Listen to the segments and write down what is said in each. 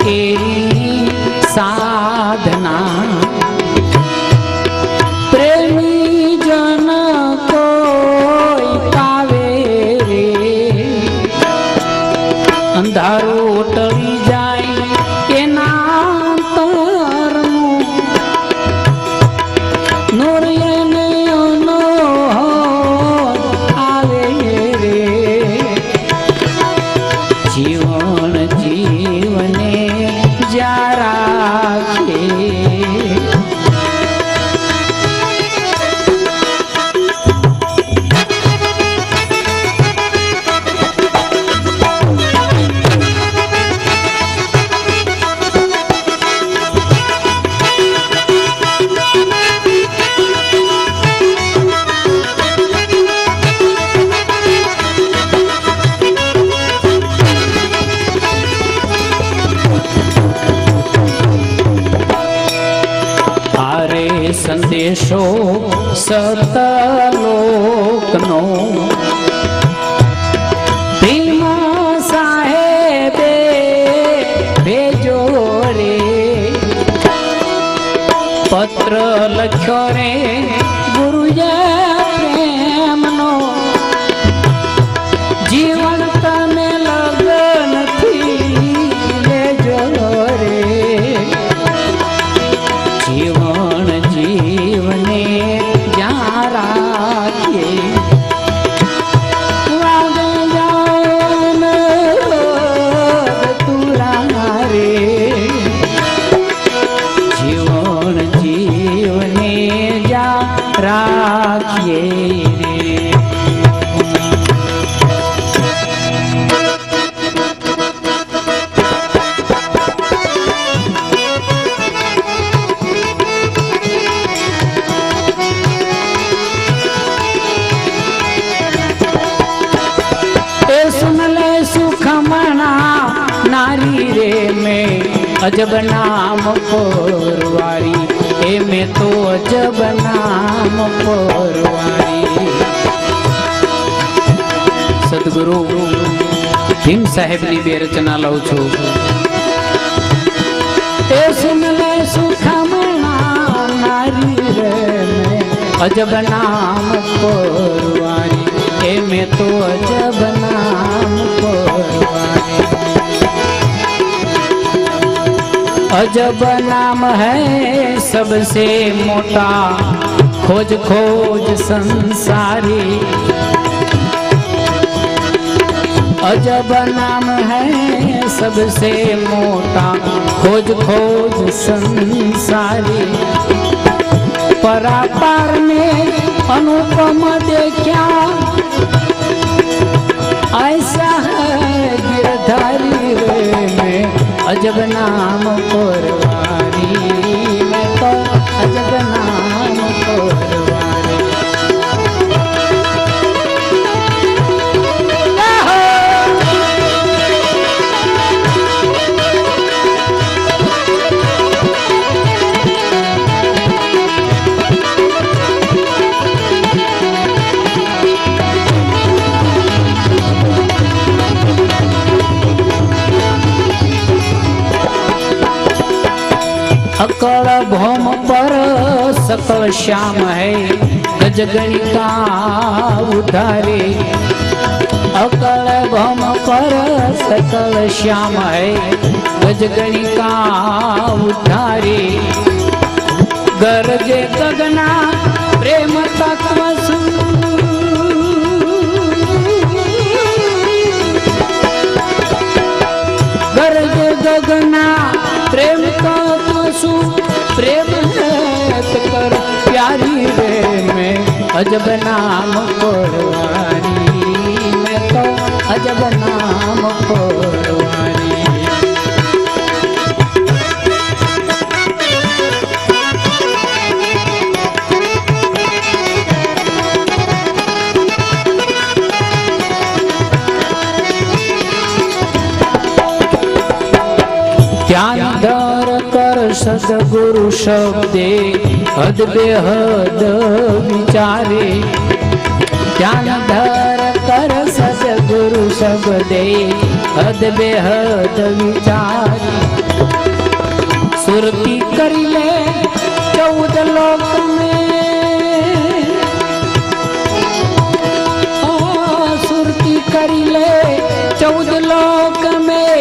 केरी साधना प्रेमी जन कोई पावे रे अंधारो टरी जाए के नाम तरनु नूर नो आवे रे जीवन जीवने जा राखे संदेशो सतलोकनो भीमा साहेबे भेजो रे पत्र लख्यो रे गुरुजे प्रेमनो जीवन तने लगन थी लेजो रे जीवन जीवने जा राखे वागे जान तुरा रे जीवन जीवने जा राखे नारी रे में अजब नाम पोरवारी ए में तो अजब नाम पोरवारी सदगुरु भीम साहेब नी बे रचना लઉં છું ए सुन ले सुखमना नारी रे में अजब नाम पोरवारी ए में तो अजब नाम पोरवारी अजब नाम है सबसे मोटा खोज खोज संसारी अजब नाम है सबसे मोटा खोज खोज संसारी परापार में अनुपम देखा ऐसा है गिरधारी रे में अजब नाम पोरवारी मैं तो अजब नाम पोरवारी अकड़ भौम पर सकल श्याम है गजगणिका उधारे अकड़ भौम पर सकल श्याम है गजगणिका उधारे गरजे गगना प्रेम तत्व गरजे गगना प्रेम तत्व प्रेम कर प्यारी रे में अजब नाम पोरवारी मैं तो अजब नाम पोरवारी ध्यान धर कर सदगुरु शब्दे हद बेहद विचारे ध्यान धर कर सदगुरु शब्दे हद बेहद विचारे सुरती कर ले 14 लोक में, सुरती कर ले 14 लोक में,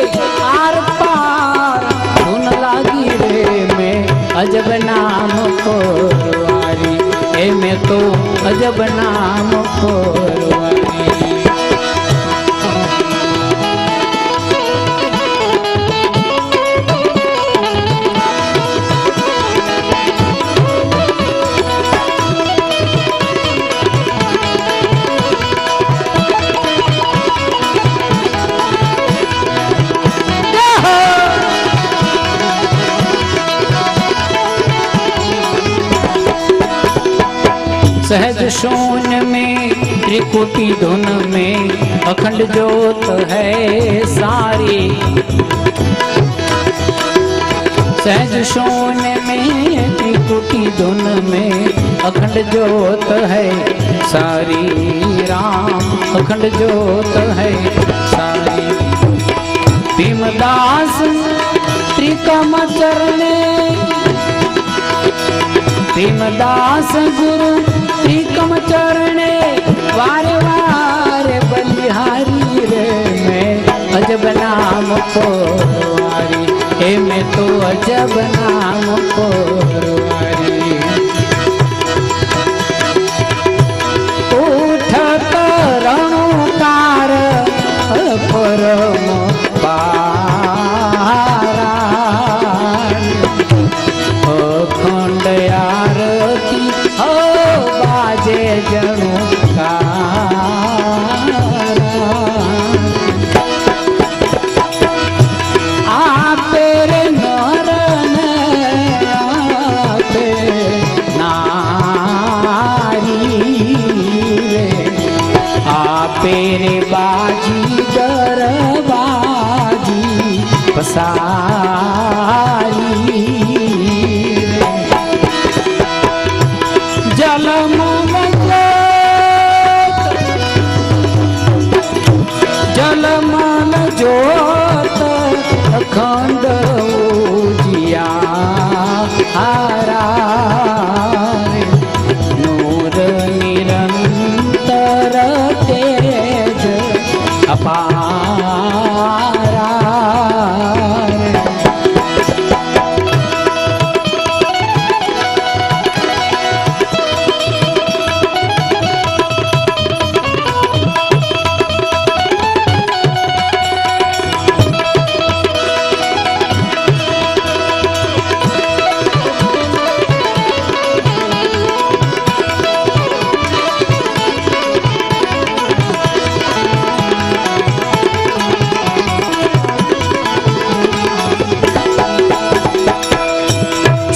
आर पार धुन लागी रे में अजब नाम खोरवारी, ए में तो अजब नाम खोरवारी। सहज शून्य में त्रिकुटी धुन में अखंड ज्योत है सारी, सहज शून्य में त्रिकुटी धुन में अखंड ज्योत है सारी, राम अखंड ज्योत है सारी। भीमदास त्रिकम चरणे, भीमदास गुरु त्रिकम चरणे, वारे वारे बलिहारी रे में अजब नाम खोरवारी, ए में तो अजब नाम खोरवारी। उठत रणकार परम पारा, अखंड आरती हो बाजे जनुकारा, आपे रे नर ने आपे नारी रे, आपे रे बाजी दरबाजी पसारी, जलमन जोत अखंड उजियारा, नूर निरंतर तेज अपारा।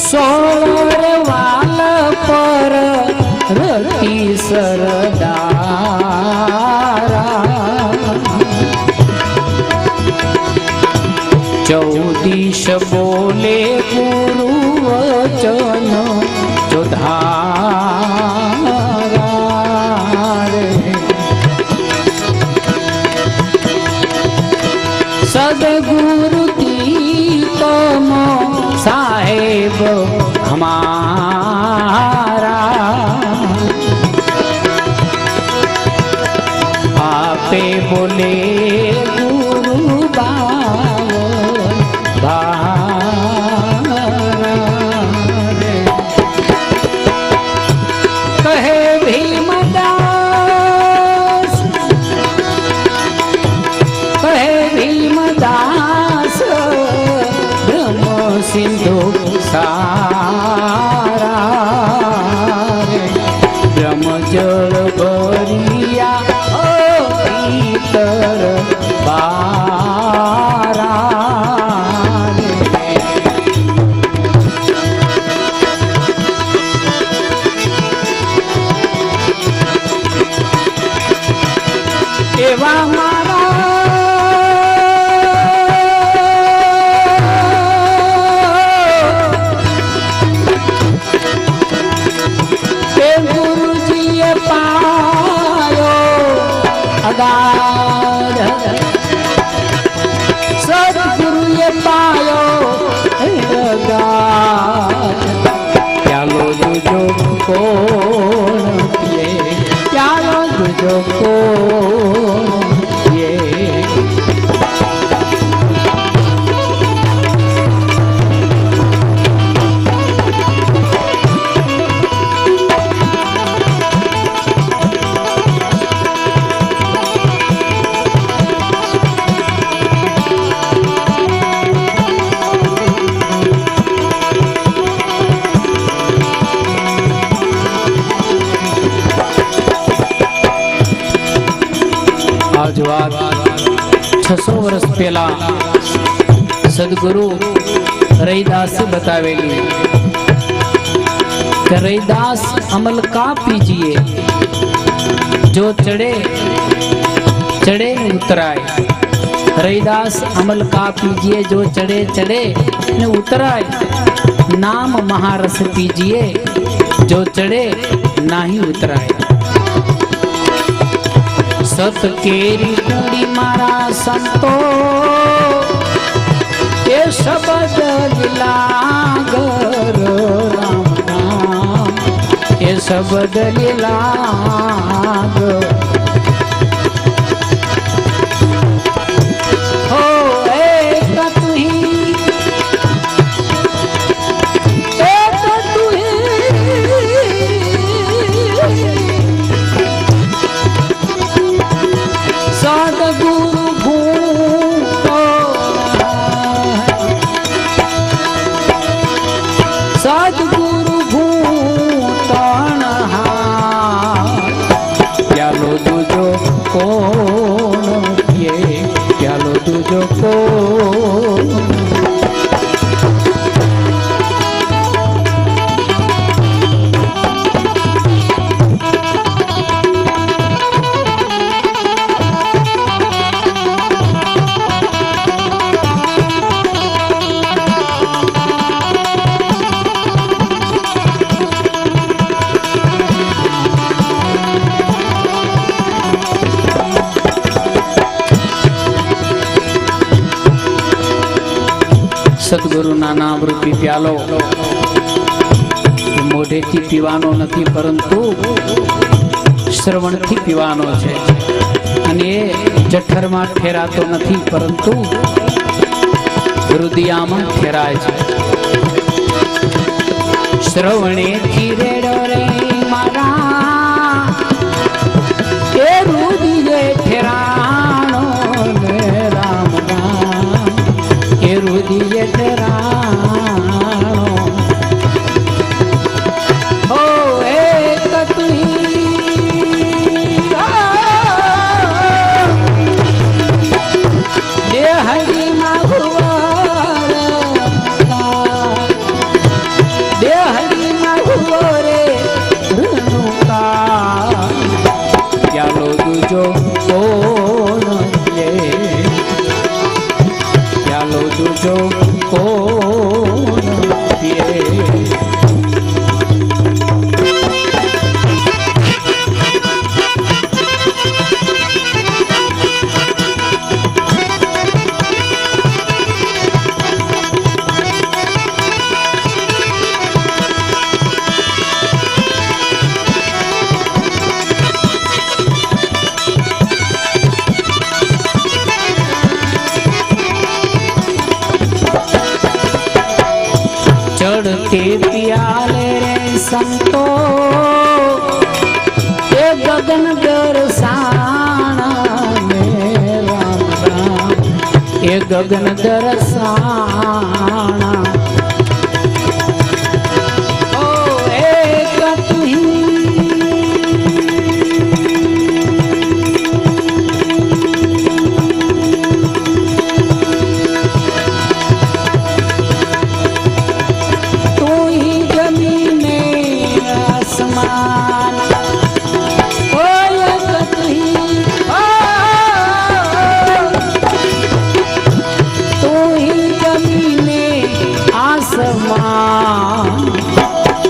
सोर वाल पर रति सरदारा, 14 बोले गुरु वचन चौधारा रे, सदगुरु की तम साहेब हमारा, आपे बोले गुरु बारा रे, कहे भीमदास, कहे भीमदास ब्रह्म सिंधु सारा रे, ब्रह्म जल बरिया ओ भीतर बारा रे। एवा मारा કોણ પીએ પ્યાલો દૂજો કોણ પીએ વાત 600 વર્ષ પહેલા સદગુરુ रैदास बतावेली कि रैदास अमल का पीजिए जो चढ़े चढ़े न उतराए। रैदास अमल का पीजिए जो चढ़े चढ़े न उतराए। नाम महारस पीजिए जो चढ़े नाही उतराए। सत केरी कुड़ी मारा संतो ये शब्द लीलागर राम नाम ये शब्द लीलागर हो एक तू ही सदगुरु भूतो सदगुरु भूतन प्यालो दूजो कोण पिए प्यालो दूजो कोण सदगुरु ना नाम रूपी प्यालो मोढे थी पीवानो नथी परंतु श्रवण थी पीवानो छे अने जठर में ठेरातो नथी परंतु हृदय में ठेराय छे। श्रवणे थी रेडो रे मारा ए हृदय ठेराणो ने राम नाम ए हृदय ठेराणो हो एक तुही देहरी माहुरे ऋणुका प्यालो दूजो कोण पिए प्यालो दूजो कोण पिए। चढ़ते पियाले रे संतो ये गगन दरसाना में राम राम ये गगन दरसाना ओ एक तू ही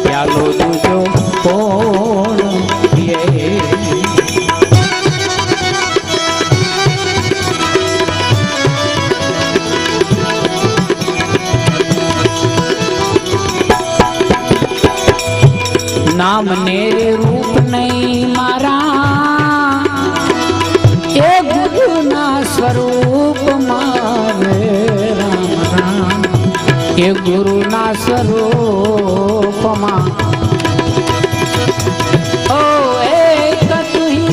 प्यालो दूजो कोण पिए ना नाम ने रूप नहीं मारा ए गुरु ना स्वरूप मारे राम राम ए गुरु ना स्वरूप मा ओ एक तू ही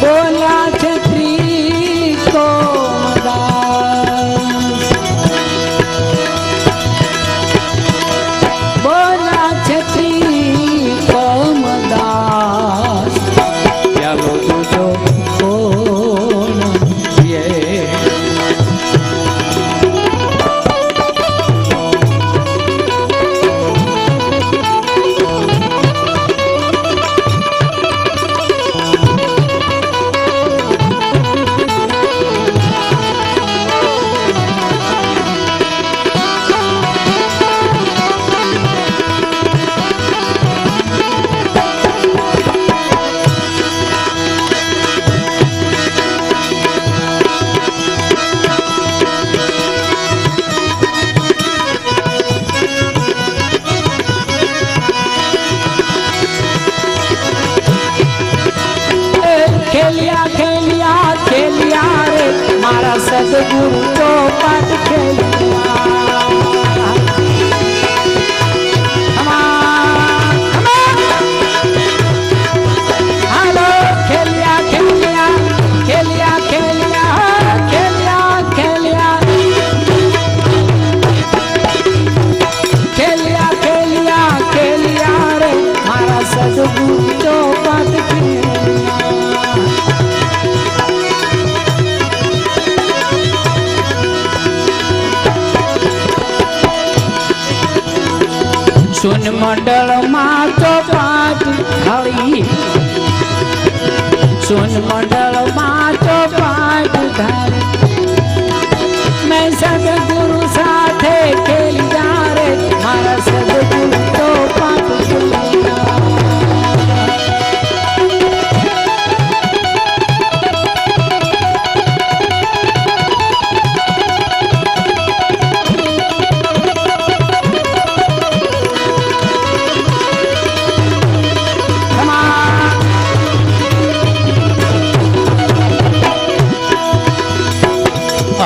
बोला छत्री को खेलिया खेलिया खेलिया रे मारा सदगुरु तो पद खेलिया हेलो खेलिया खेलिया खेलिया खेलिया खेलिया खेलिया खेलिया खेलिया खेलिया रे मारा सदगुरु तो पद खेलिया सुन मंडल माँ तो पाठ धड़ी सुन मंडल माँ तो पाठ धड़ी मैं सदगुरु साथे खेल जा रे मारा सदगुरु तो पाठ खेलिया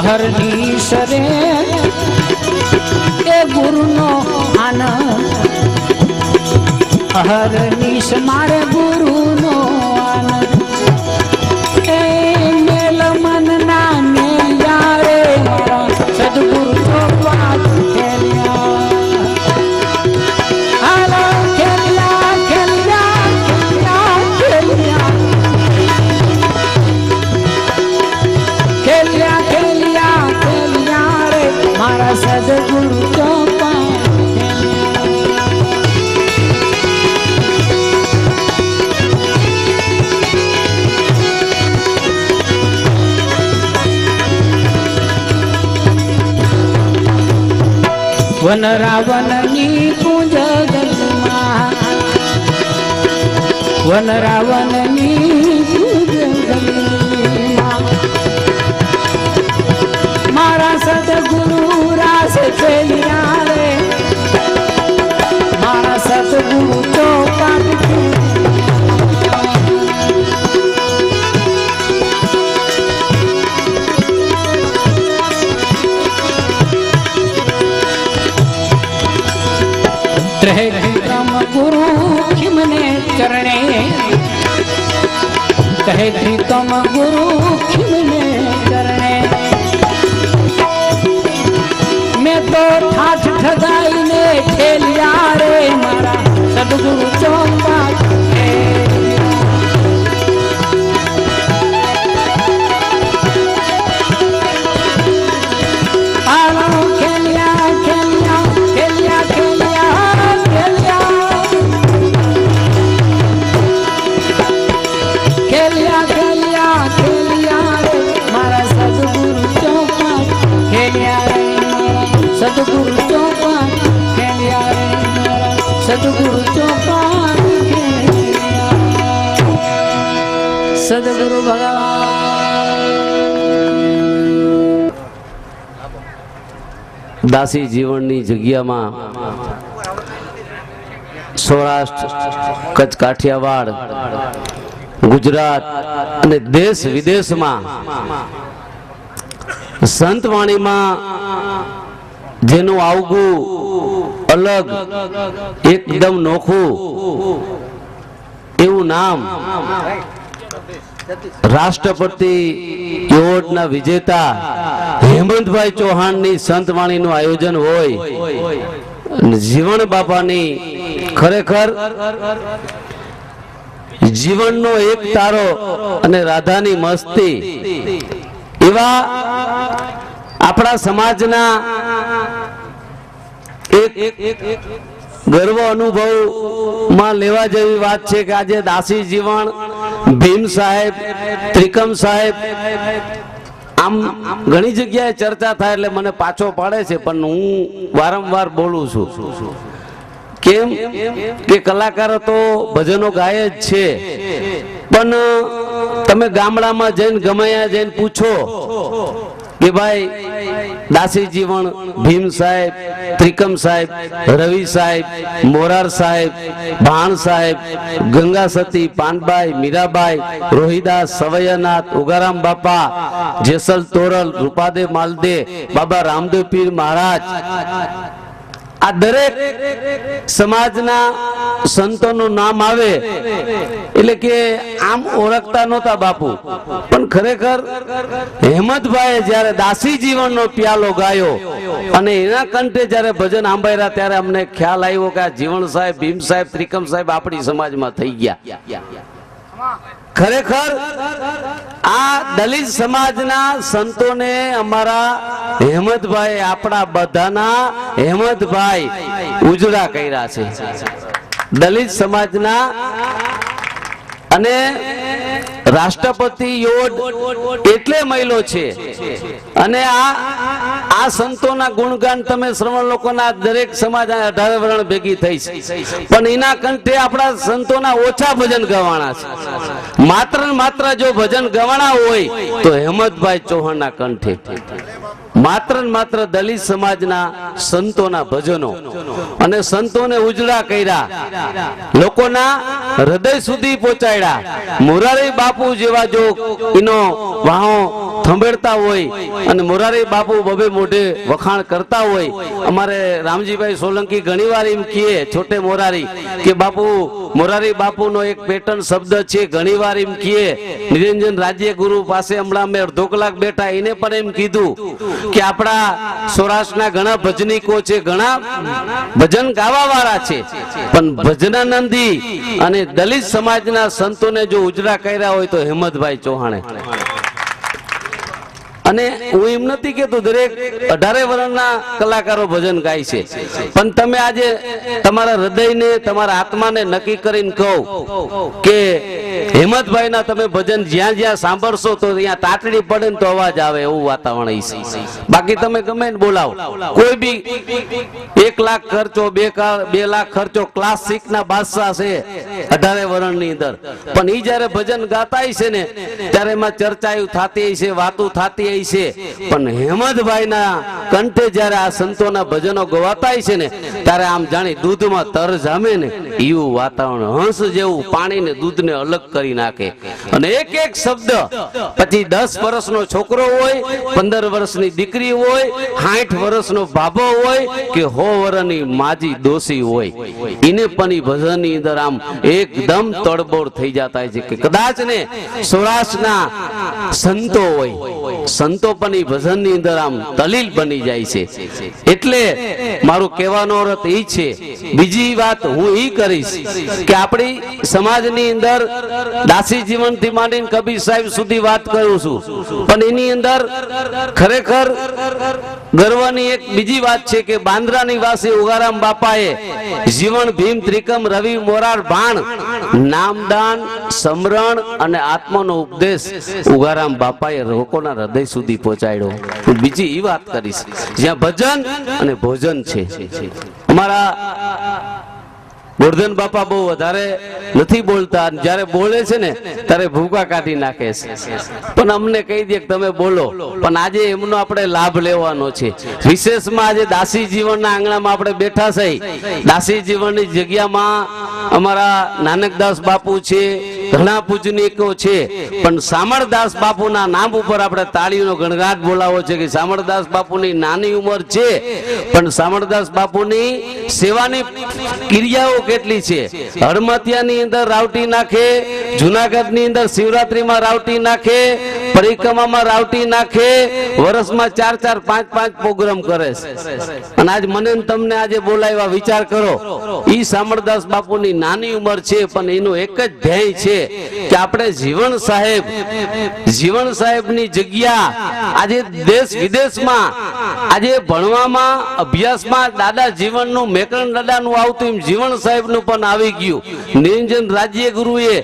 हरनीश रे ए गुरु नो आनंद हरनीश मारे गुरु नो आनंद ए मेल मन ना मेलिया रे मारा सदगुरु तो बात खेलिया हेलो खेलिया खेलिया खेलिया खेलिया खेलिया खेलिया रे मारा सदगुरु तो वन रावण नी पूज गलमा वन रावण नी पूज गलमा मारा सदगुरु रास खेलिया रे मारा सदगुरु तो पाठ त्रिकम गुरु खिमने चरणे कहे त्रिकम गुरु खिमने चरणे मैं तो ठाठ ठगाई ने खेलिया रे मारा सदगुरु चौपा सदगुरु चौपा खेलिया रे मारा सदगुरु चौपा खेलिया सदगुरु भगवान દાસી જીવનની જગ્યામાં સૌરાષ્ટ્ર, કચ્છ, કાઠિયાવાડ, ગુજરાત અને દેશ વિદેશમાં સંતવાણીમાં જેનું આવગું અલગ, એકદમ નોખું એવું નામ રાષ્ટ્રપતિ એવોર્ડના વિજેતા હેમંતભાઈ ચૌહાણની સંતવાણીનું આયોજન હોય, જીવણ બાપાની ખરેખર જીવનનો એક તારો અને રાધાની મસ્તી એવા આપણા સમાજના એક ગર્વ અનુભવમાં લેવા જેવી વાત છે કે આજે દાસી જીવણ, ભીમ સાહેબ, ત્રિકમ સાહેબ, આમ ઘણી જગ્યાએ ચર્ચા થાય એટલે મને પાછો પાડે છે, પણ હું વારંવાર બોલું છું. કેમ કે કલાકારો તો ભજનો ગાય જ છે, પણ તમે ગામડામાં જઈને ગમે જઈને પૂછો કે ભાઈ દાસી જીવણ, ભીમ સાહેબ, ત્રિકમ સાહેબ, રવિ સાહેબ, મોરાર સાહેબ, ભાણ સાહેબ, ગંગા સતી, પાનબાઈ, મીરાબાઈ, રોહિદાસ, સવૈયાનાથ, ઉગારામ બાપા, જેસલ તોરલ, રૂપાદે માલદે, બાબા રામદેવ પીર મહારાજ, આ દરેક સમાજના સંતોનું નામ આવે એટલે કે આમ ઓળખતા નહોતા બાપુ, પણ ખરેખર હેમંતભાઈએ જ્યારે દાસી જીવનનો પ્યાલો ગાયો અને એના કંઠે જ્યારે ભજન સાંભળ્યા ત્યારે અમને ખ્યાલ આવ્યો કે આ જીવણ સાહેબ, ભીમ સાહેબ, ત્રિકમ સાહેબ આપણી સમાજમાં થઈ ગયા. ખરેખર આ દલિત સમાજના સંતોને અમારા હેમંતભાઈ, આપણા બધાના હેમંતભાઈ ઉજળા કર્યા છે. દલિત સમાજના અને રાષ્ટ્રપતિ એવોર્ડ એટલે મળ્યો છે. અને આ સંતોના ગુણગાન તમે શ્રવણ લોકોના દરેક સમાજ 18 વર્ણ ભેગી થઈ છે, પણ એના કંઠે આપણા સંતોના ઓછા ભજન ગવાણા છે. માત્ર ને માત્ર જો ભજન ગવાણા હોય તો હેમંતભાઈ ચૌહાણના કંઠે. માત્ર ને માત્ર દલિત સમાજના સંતોના ભજનો અને સંતોને ઉજળા કર્યા, લોકોના હૃદય સુધી પહોંચાડ્યા. મોરારી બાપુ જેવા જો એનો વાહો થંભેડતા હોય અને મોરારી બાપુ બબે મોઢે વખાણ કરતા હોય. અમારે રામજીભાઈ સોલંકી ઘણીવાર એમ કહે, છોટે મોરારી, કે બાપુ મોરારી બાપુનો એક પેટર્ન શબ્દ છે, ઘણીવાર એમ કહે. નિરંજન રાજ્ય ગુરુ પાસે હમણાં અમે અડધો કલાક બેઠા, એને પણ એમ કીધું કે આપણા સૌરાષ્ટ્રના ઘણા ભજનીકો છે, ઘણા ભજન ગાવા વાળા છે, પણ ભજનાનંદી અને દલિત સમાજના સંતોને જો ઉજળા કર્યા હોય તો હેમંતભાઈ ચૌહાણે. અને હું એમ નથી કેતો દરેક 18 વર્ણના કલાકારો ભજન ગાય છે, પણ તમે આજે તમારા હૃદયને, તમારા આત્માને નક્કી કરીને કહો કે હેમંતભાઈના તમે ભજન જ્યાં જ્યાં સાંભળશો તો ત્યાં તાટડી પડે ને તો અવાજ આવે એવું વાતાવરણ છે. બાકી તમે ગમે ને બોલાવો, કોઈ બી 1 લાખ ખર્ચો, 2 લાખ ખર્ચો, ક્લાસિક ના બાદશાહ છે 18 વર્ણની અંદર, પણ ઈ જયારે ભજન ગાતા છે ને ત્યારે એમાં ચર્ચાઓ થતી છે, વાતો થતી છે, પણ હેમંતભાઈના કંઠે જ્યારે આ સંતોના ભજનો ગવાતા છે ને ત્યારે આમ જાણી દૂધમાં તર જામે ને એવું વાતાવરણ, હંસ જેવું પાણીને દૂધને અલગ કરી નાખે. અને એક એક શબ્દ, પછી 10 વર્ષનો છોકરો હોય, 15 વર્ષની દીકરી હોય, 60 વર્ષનો બાબો હોય કે 100 વર્ષની માજી દોશી હોય, એને પણ ઈ ભજનની અંદર આમ એકદમ તડબોળ થઈ જતા છે કે કદાચ ને સૌરાષ્ટ્રના સંતો હોય, સંતો પણ ઈ ભજનની અંદર આમ દલીલ બની જાય છે. એટલે મારું કહેવાનો અર્થ એ છે. બીજી વાત હું ઈ કરીશ કે આપણી સમાજની અંદર દાસી જીવનથી માંડીને કબીર સાહેબ સુધી વાત કરું છું, પણ એની અંદર ખરેખર ગર્વની એક બીજી વાત છે કે બાંદ્રા નિવાસી ઉગારામ બાપાએ જીવન, ભીમ, ત્રિકમ, રવિ, મોરાર, ભાણ, નામદાન, સમરણ અને આત્માનો ઉપદેશ ઉગારામ બાપાએ લોકોના હૃદય સુધી પહોંચાડ્યો. બીજી એ વાત કરીશ જ્યાં ભજન અને ભોજન છે. અમારા ગોરધન બાપા બહુ વધારે નથી બોલતા, જ્યારે બોલે છે ને ત્યારે ભૂકા કાઢી નાખે છે, પણ અમને કહી દે કે તમે બોલો. પણ આજે એમનો આપણે લાભ લેવાનો છે. વિશેષમાં આજે દાસી જીવનના આંગણામાં આપણે બેઠા છે. દાસી જીવનની જગ્યામાં અમારા નાનકદાસ બાપુ છે, ઘણા પૂજનીકો છે, પણ શામળદાસ બાપુના નામ ઉપર આપણે તાળીનો ગણગાટ બોલાવો છે કે શામળદાસ બાપુની નાની ઉંમર છે, પણ શામળદાસ બાપુની સેવાની ક્રિયાઓ કેટલી છે. હડમતિયાની અંદર રાવટી નાખે, જુનાગઢની અંદર શિવરાત્રીમાં રાવટી નાખે, પરિક્રમામાં રાવટી નાખે, વર્ષમાં 4-4, 5-5 પ્રોગ્રામ કરે છે. અને આજ મને તમને આજે બોલાવ્યા, વિચાર કરો, ઈ શામળદાસ બાપુની નાની ઉંમર છે, પણ એનું એક જ ધ્યેય છે કે આપણે જીવન સાહેબની જગ્યા આજે દેશ વિદેશમાં આજે ભણવામાં અભ્યાસમાં દાદા જીવનનું મેકરણ દાદાનું આવતું એમ જીવન સાહેબનું પણ આવી ગયું. નિરંજન રાજ્ય ગુરુએ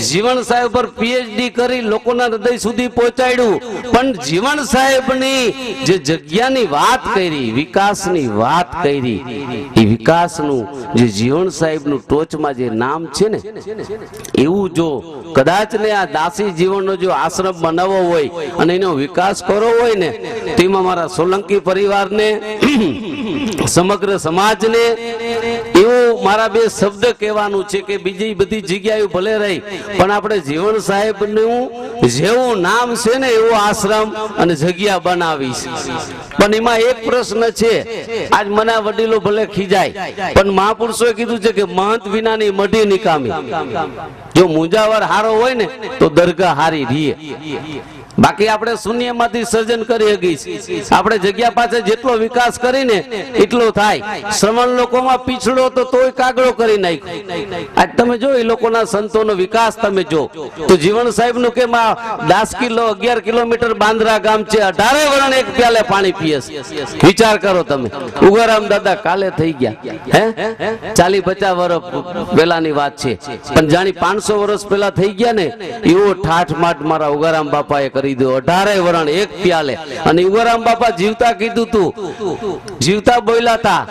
જીવન સાહેબ પર પીએચડી કરી લોકોના હૃદય સુધી પહોંચાડ્યું, પણ જીવન સાહેબની જે જગ્યાની વાત કરી, વિકાસની વાત કરી, એ વિકાસનું જે જીવન સાહેબનું ટોચમાં જે નામ છે ને, એવું જો કદાચ ને આ દાસી જીવનનો જો આશ્રમ બનાવવો હોય અને એનો વિકાસ કરવો હોય ને, તેમાં મારા સોલંકી પરિવારને સમગ્ર સમાજને એવું મારા બે શબ્દ કહેવાનું છે કે બીજી બધી જગ્યાએ ભલે રહી, પણ આપણે જીવન સાહેબનું જેવું નામ છે ને એવો આશ્રમ અને જગ્યા બનાવી છે. પણ એમાં એક પ્રશ્ન છે, આજ મને વડીલો ભલે ખીજાય, પણ મહાપુરુષોએ કીધું છે કે મહંત વિનાની મઢી નિકામી. જો મુંજાવર હારો હોય ને તો દરગાહ હારી રીએ. બાકી આપણે શૂન્યમાંથી સર્જન કરી શકીએ. આપણે જગ્યા પાસે જેટલો વિકાસ કરીને એટલો થાય. શ્રવણ લોકોમાં પીછડો તો તોય કાગળો કરી નાખ્યો. આજ તમે જો એ લોકોના સંતોનો વિકાસ તમે જો તો જીવન સાહેબ નું કેમ 10 કિલો 11 કિલોમીટર બાંદ્રા ગામ છે, 18 વરણ એક પ્યાલે પાણી પીએ. વિચાર કરો તમે. ઉગારામ દાદા કાલે થઈ ગયા, હે 40-50 વર્ષ પહેલાની વાત છે, પણ જાણી 500 વર્ષ પહેલા થઈ ગયા ને એવો ઠાઠ માઠ મારા ઉગારામ બાપાએ કરી દો. 18 વરણ એક પ્યાલે. અને ઉગારામ બાપા જીવતા કીધું તું, જીવતા બોલ્યા હતા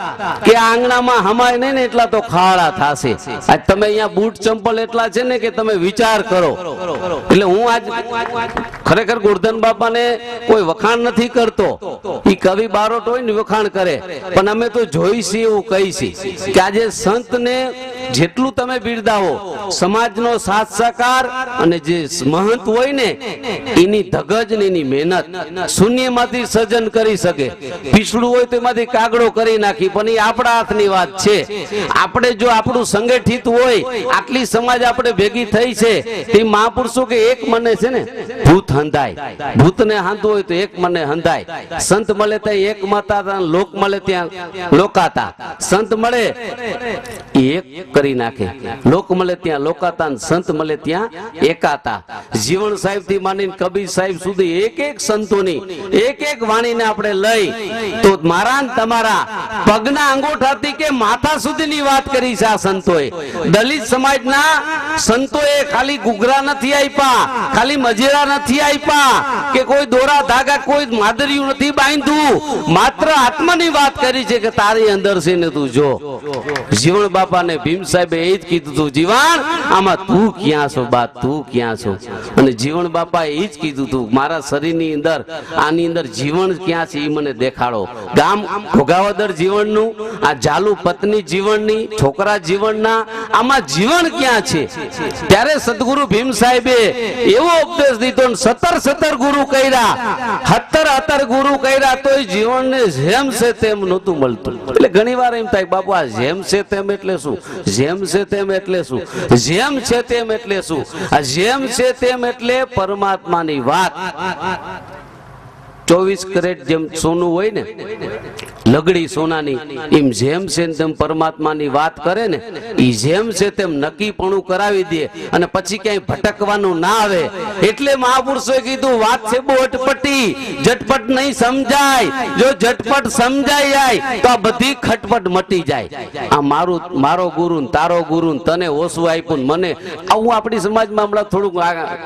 કે આંગણામાં હમાય નહીં ને એટલા તો ખાડા થાશે. આજ તમે અહીંયા બૂટ ચંપલ એટલા છે ને કે તમે વિચાર કરો. એટલે હું આજ ખરેખર ગોરધન બાપાને કોઈ વખાણ નથી કરતો, ઈ કવિ બારોટ હોય ને વખાણ કરે, પણ અમે તો જોઈશી એવું કહીશી કે આજે સંતને જેટલું તમે બિરદાવો, સમાજનો સાથ સહકાર અને જે મહંત હોય ને એની ધગજ ને એની મહેનત શૂન્યમાંથી સર્જન કરી શકે. પીછડું હોય તો એમાંથી કાગડો કરી નાખી, પણ એ આપણા હાથની વાત છે. આપણે જો આપણું સંગઠિત હોય, આટલી સમાજ આપણે ભેગી થઈ છે, તે મહાપુરુષો કે એક મને છે ને ભૂત હંધાય, ભૂતને હાંધવું હોય તો એક મને હંધાય. સંત મળે ત્યાં એક માતા, લોક મળે ત્યાં લોકાતા. સંત મળે એક કરી નાખે, લોક મળે ત્યાં લોકાતા, સંત મળે ત્યાં એકાતા. જીવન સાહેબ થી માનીને કબીર સાહેબ સુધી એક એક સંતોની એક એક વાણીને આપણે લઈ તો મારા તમારા પગના અંગૂઠાથી કે માથા સુધીની વાત કરી છે આ સંતોએ. દલિત સમાજના સંતોએ ખાલી ગુગરા નથી આપ્યા, ખાલી મજેરા નથી આપ્યા, કે કોઈ દોરા ધાગા કોઈ માદરિયું નથી બાંધ્યું, માત્ર આત્માની વાત કરી છે કે તારી અંદર છે ને તું જો. જીવન બાપાને ભીમ સાહેબે એ જ કીધું હતું, જીવન આમાં તું ક્યાં છો બા, તું ક્યાં છો? અને જીવન બાપાએ એ જ કીધું હતું, મારા શરીરની અંદર આની અંદર જીવન ક્યાં છે એ મને દેખાડો. ગામ ભોગાવદર જીવનનું, આ જાલુ પત્ની જીવનની, છોકરા જીવનના, આમાં જીવન ક્યાં છે? ત્યારે સદગુરુ ભીમ સાહેબે એવો ઉપદેશ દીધો, 17 ગુરુ કર્યા, 17 ગુરુ કર્યા તોય જીવનને જેમ છે તેમ નહોતું મળતું. એટલે ઘણી વાર એમ થાય, બાપુ આ જેમ છે તેમ એટલે શું? જેમ છે તેમ એટલે શું? જેમ છે તેમ એટલે શું? આ જેમ છે તેમ એટલે પરમાત્માની વાત. 24 કેરેટ જેમ સોનું હોય ને, લગડી સોનાની, એમ જેમ છે તેમ પરમાત્માની વાત કરે ને, એ જેમ છે તેમ નક્કીપણું કરાવી દે અને પછી ક્યાંય ભટકવાનું ના આવે. એટલે મહાપુરુષોએ કીધું, વાત છે બહુ અટપટી, ઝટપટ નહીં સમજાય. જો ઝટપટ સમજાઈ જાય તો આ બધી ખટપટ મટી જાય. આ મારો ગુરુ તારો ગુરુ, તને ઓછું આપ્યું મને આવું આપણી સમાજમાં હમણાં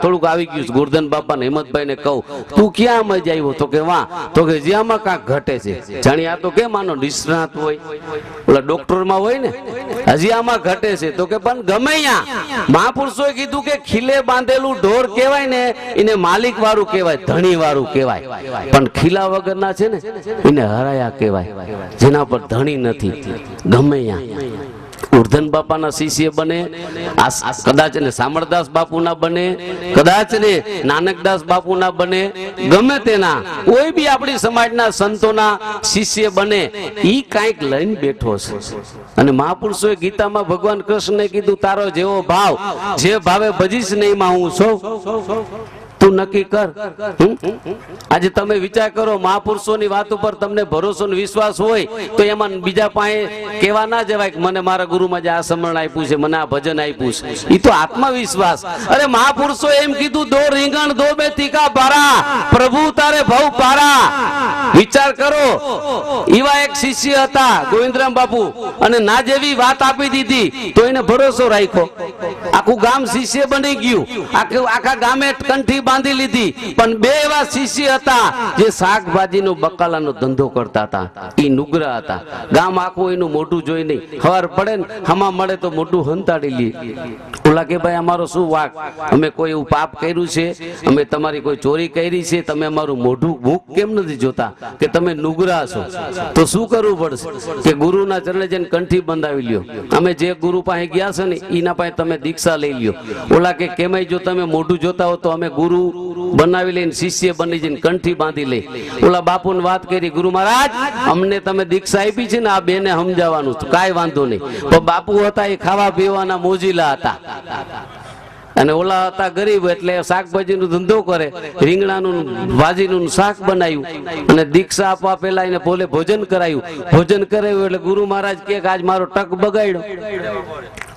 થોડુંક આવી ગયું. ગોરધન બાપા ને હિંમતભાઈ ને કહું, તું ક્યાં મજા આવ્યો? તો કે વાહ, તો કે જ્યાંમાં કાંક ઘટે છે. જાણી આ તો તો કેમ આનો નિષ્ણાત હોય, ઓલા ડોક્ટરમાં હોય ને, હજી આમાં ઘટે છે. તો કે પણ ગમે ત્યાં મહાપુરુષોએ કીધું કે ખીલે બાંધેલું ઢોર કહેવાય ને એને માલિક વાળું કહેવાય, ધણી વાળું કહેવાય, પણ ખીલા વગરના છે ને એને હરાયા કહેવાય, જેના પર ધણી નથી. ગમે ત્યાં ઉર્ધન બાપાના શિષ્ય બને, કદાચ ને સામળદાસ બાપુના બને, કદાચ ને નાનકદાસ બાપુના બને, ગમે તેના કોઈ બી આપણી સમાજના સંતોના શિષ્ય બને, ઈ કાંઈક લઈને બેઠો છે. અને મહાપુરુષોએ ગીતામાં ભગવાન કૃષ્ણને કીધું તારો જેવો ભાવ, જે ભાવે ભજીશ નહીં માં હું સૌ, તું નક્કી કર. આજે તમે વિચાર કરો, મહાપુરુષોની વાત ઉપર તમને ભરોસો અને વિશ્વાસ હોય તો એમાં બીજા પાસે કેવા ના જવાય કે મને મારા ગુરુમાં જે આ સમરણ આપ્યું છે, મને આ ભજન આપ્યું છે, એ તો આત્મવિશ્વાસ. અરે મહાપુરુષો એમ કીધું, દો રીંગણ દો બે તીખા પારા, પ્રભુ તારે ભવ પારા. વિચાર કરો, એવા એક શિષ્ય હતા ગોવિંદરામ બાપુ, અને ના જેવી વાત આપી દીધી તો એને ભરોસો રાખ્યો, આખું ગામ શિષ્ય બની ગયું, આખા ગામે કંઠી બાંધી લીધી. પણ બે એવા શિષ્ય હતા જે શાકભાજીનો બકાલાનો ધંધો કરતા હતા, ઈ નુગરા હતા. ગામ આખું એનું મોઢું જોઈ નહીં, ખબર પડે ને હમા મળે તો મોઢું હંતાડી લે. ઓલા કે ભાઈ અમારો શું વાક, અમે કોઈ એવું પાપ કર્યું છે, અમે તમારી કોઈ ચોરી કરી છે, તમે અમારું મોઢું મુખ કેમ નથી જોતા કે તમે નુગરા છો? તો શું કરવું પડશે કે ગુરુના ચરણે જઈને કંઠી બંધાવી લ્યો. અમે જે ગુરુ પાસે ગયા છે ને એના પાસે તમે દીક્ષા લઈ લ્યો. ઓલા કે કેમાય જો તમે મોઢું જોતા હો તો અમે ગુરુ બનાવી લઈને શિષ્ય બની જઈને કંઠી બાંધી લઈ. ઓલા બાપુને વાત કરી, ગુરુ મહારાજ અમને તમે દીક્ષા આપી છે ને આ બેને સમજાવવાનું, કાંઈ વાંધો નહીં. પણ બાપુ હતા એ ખાવા પીવાના મોજીલા હતા, અને ઓલા હતા ગરીબ, એટલે શાકભાજીનો ધંધો કરે, રીંગણાનું ભાજીનું શાક બનાવ્યું, અને દીક્ષા આપવા પેલા એને બોલે ભોજન કરાયું. ભોજન કરાયું એટલે ગુરુ મહારાજ કે આજ મારો ટક બગાડ્યો,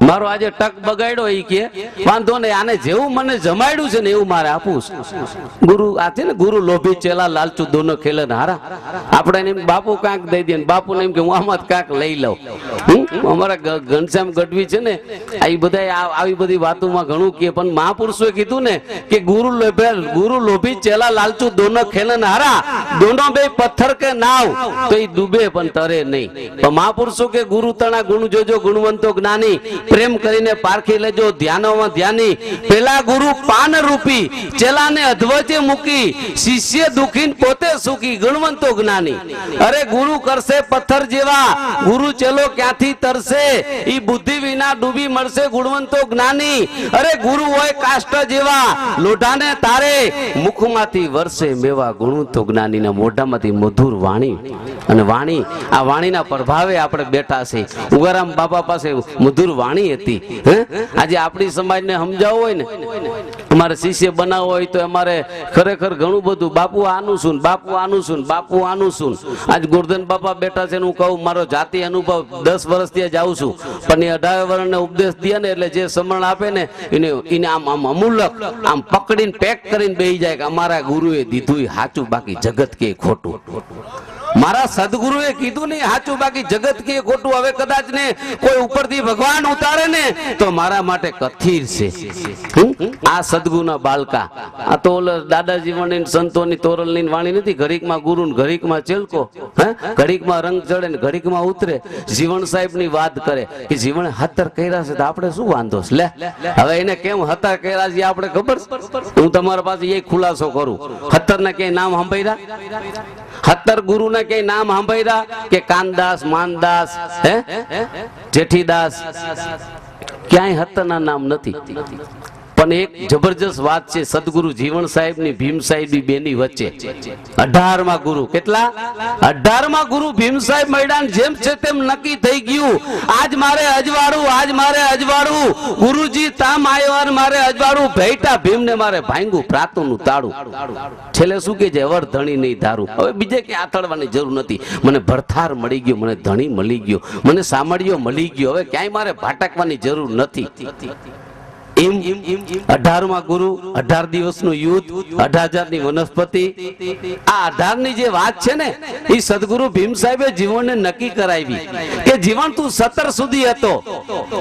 મારો આજે ટક બગાડ્યો. એ કે વાંધો નહીં, આને જેવું મને જમાડ્યું છે ને એવું મારે આપવું છે. ગુરુ આ છે ને, ગુરુ લોભી ચેલા લાલચુ દોનો ખેલન હારા. આપણે એમ બાપુ કાંક દઈ દે, બાપુ ને એમ કે હું આમાં કાંક લઈ લઉં. અમારા ઘનશ્યામ ગઢવી છે ને, આ બધા આવી બધી વાતોમાં ઘણું કહે, પણ મહાપુરુષોએ કીધું ને કે ગુરુ લોભી ચેલા લાલચુ દોનો ખેલન હારા, દોનો બે પથ્થર કે નાવ તો એ ડૂબે પણ તરે નહીં. તો મહાપુરુષો કે ગુરુ તણા ગુણ જોજો ગુણવંતો જ્ઞાની, પ્રેમ કરીને પારખી લેજો ધ્યાનોમાં ધ્યાની. પેલા ગુરુ પાન રૂપી, ચેલાને અધવચે મૂકી, શિષ્ય દુખીન પોતે સુખી, ગુણવંતો જ્ઞાની. અરે ગુરુ કરશે પથ્થર જેવા, ગુરુ ચેલો ક્યાંથી તરશે, ઈ બુદ્ધિ વિના ડૂબી મળશે ગુણવંતો જ્ઞાની. અરે ગુરુ હોય કાષ્ટ જેવા, લોઢાને તારે મુખમાંથી વરસે મેવા, ગુણવંતો જ્ઞાનીના મોઢામાંથી મધુર વાણી. અને વાણી, આ વાણીના પ્રભાવે આપણે બેઠા છે. ઉગારામ બાપા પાસે મધુર વાણી હતી. આજે આપણી સમાજને સમજાવવું હોય ને, અમારે શિષ્ય બનાવવો હોય તો અમારે ખરેખર ઘણું બધું, બાપુ આનું શું, બાપુ આનું શું, બાપુ આનું શું. આજ ગોરધન બાપા બેઠા છે, હું કહું મારો જાતિ અનુભવ 10 વર્ષથી જાઉં છું, પણ એ 18 વર્ષને ઉપદેશ દે ને એટલે જે સમરણ આપે ને એને આમ અમૂલક આમ પકડીને પેક કરીને બેસી જાય કે અમારા ગુરુએ દીધું સાચું, બાકી જગત કે ખોટું. મારા સદગુરુએ કીધું નહીં સાચું, બાકી જગત કે ખોટું. હવે કદાચ ને કોઈ ઉપરથી ભગવાન ઉતારે ને તો મારા માટે કથીર છે. આ સદગુરુના બાળકા, આ તો દાદાજી વણી સંતોની તોરલની વાણી નથી. ઘડીકમાં ગુરુ ને ઘડીકમાં ચેલકો, ઘડીકમાં રંગ ચડે ને ઘડીકમાં ઉતરે. જીવણ સાહેબ ની વાત કરે કે જીવણે 17 કર્યા છે તો આપણે શું વાંધો છે? લે હવે એને કેમ 17 કર્યા છે આપણે ખબર? હું તમારા પાસે એ ખુલાસો કરું. 17 ના ક્યાંય નામ સાંભળ્યા? 17 ગુરુ ના ક્યાંય નામ સાંભળ્યા કે કાનદાસ, માનદાસ, જેઠીદાસ? ક્યાંય 17 ના નામ નથી. પણ એક જબરજસ્ત વાત છે, સદગુરુ જીવણ સાહેબ ની ભીમ સાહેબ ની બેની વચ્ચે 18મા ગુરુ. કેટલા? 18મા ગુરુ ભીમ સાહેબ મળ્યા, જેમ છે તેમ નક્કી થઈ ગયું, આજ મારે અજવાળું, આજ મારે અજવાળું, ગુરુજી તામ આવ્યા મારે અજવાળું. ભેટા ભીમ ને મારે ભાંગું પ્રાતું નું તાળું. છેલ્લે શું કે છે, વર ધણી નહીં ધારું. હવે બીજે કે આથડવાની જરૂર નથી, મને ભરથાર મળી ગયો, મને ધણી મળી ગયો, મને સામળિયો મળી ગયો, હવે ક્યાંય મારે ભાટકવાની જરૂર નથી. એમ 18મા ગુરુ, 18 દિવસનું યુદ્ધ, 18,000ની વનસ્પતિ, આ 18ની જે વાત છે ને એ સદગુરુ ભીમ સાહેબે જીવનને નક્કી કરાવી કે જીવન તું 17 સુધી હતો.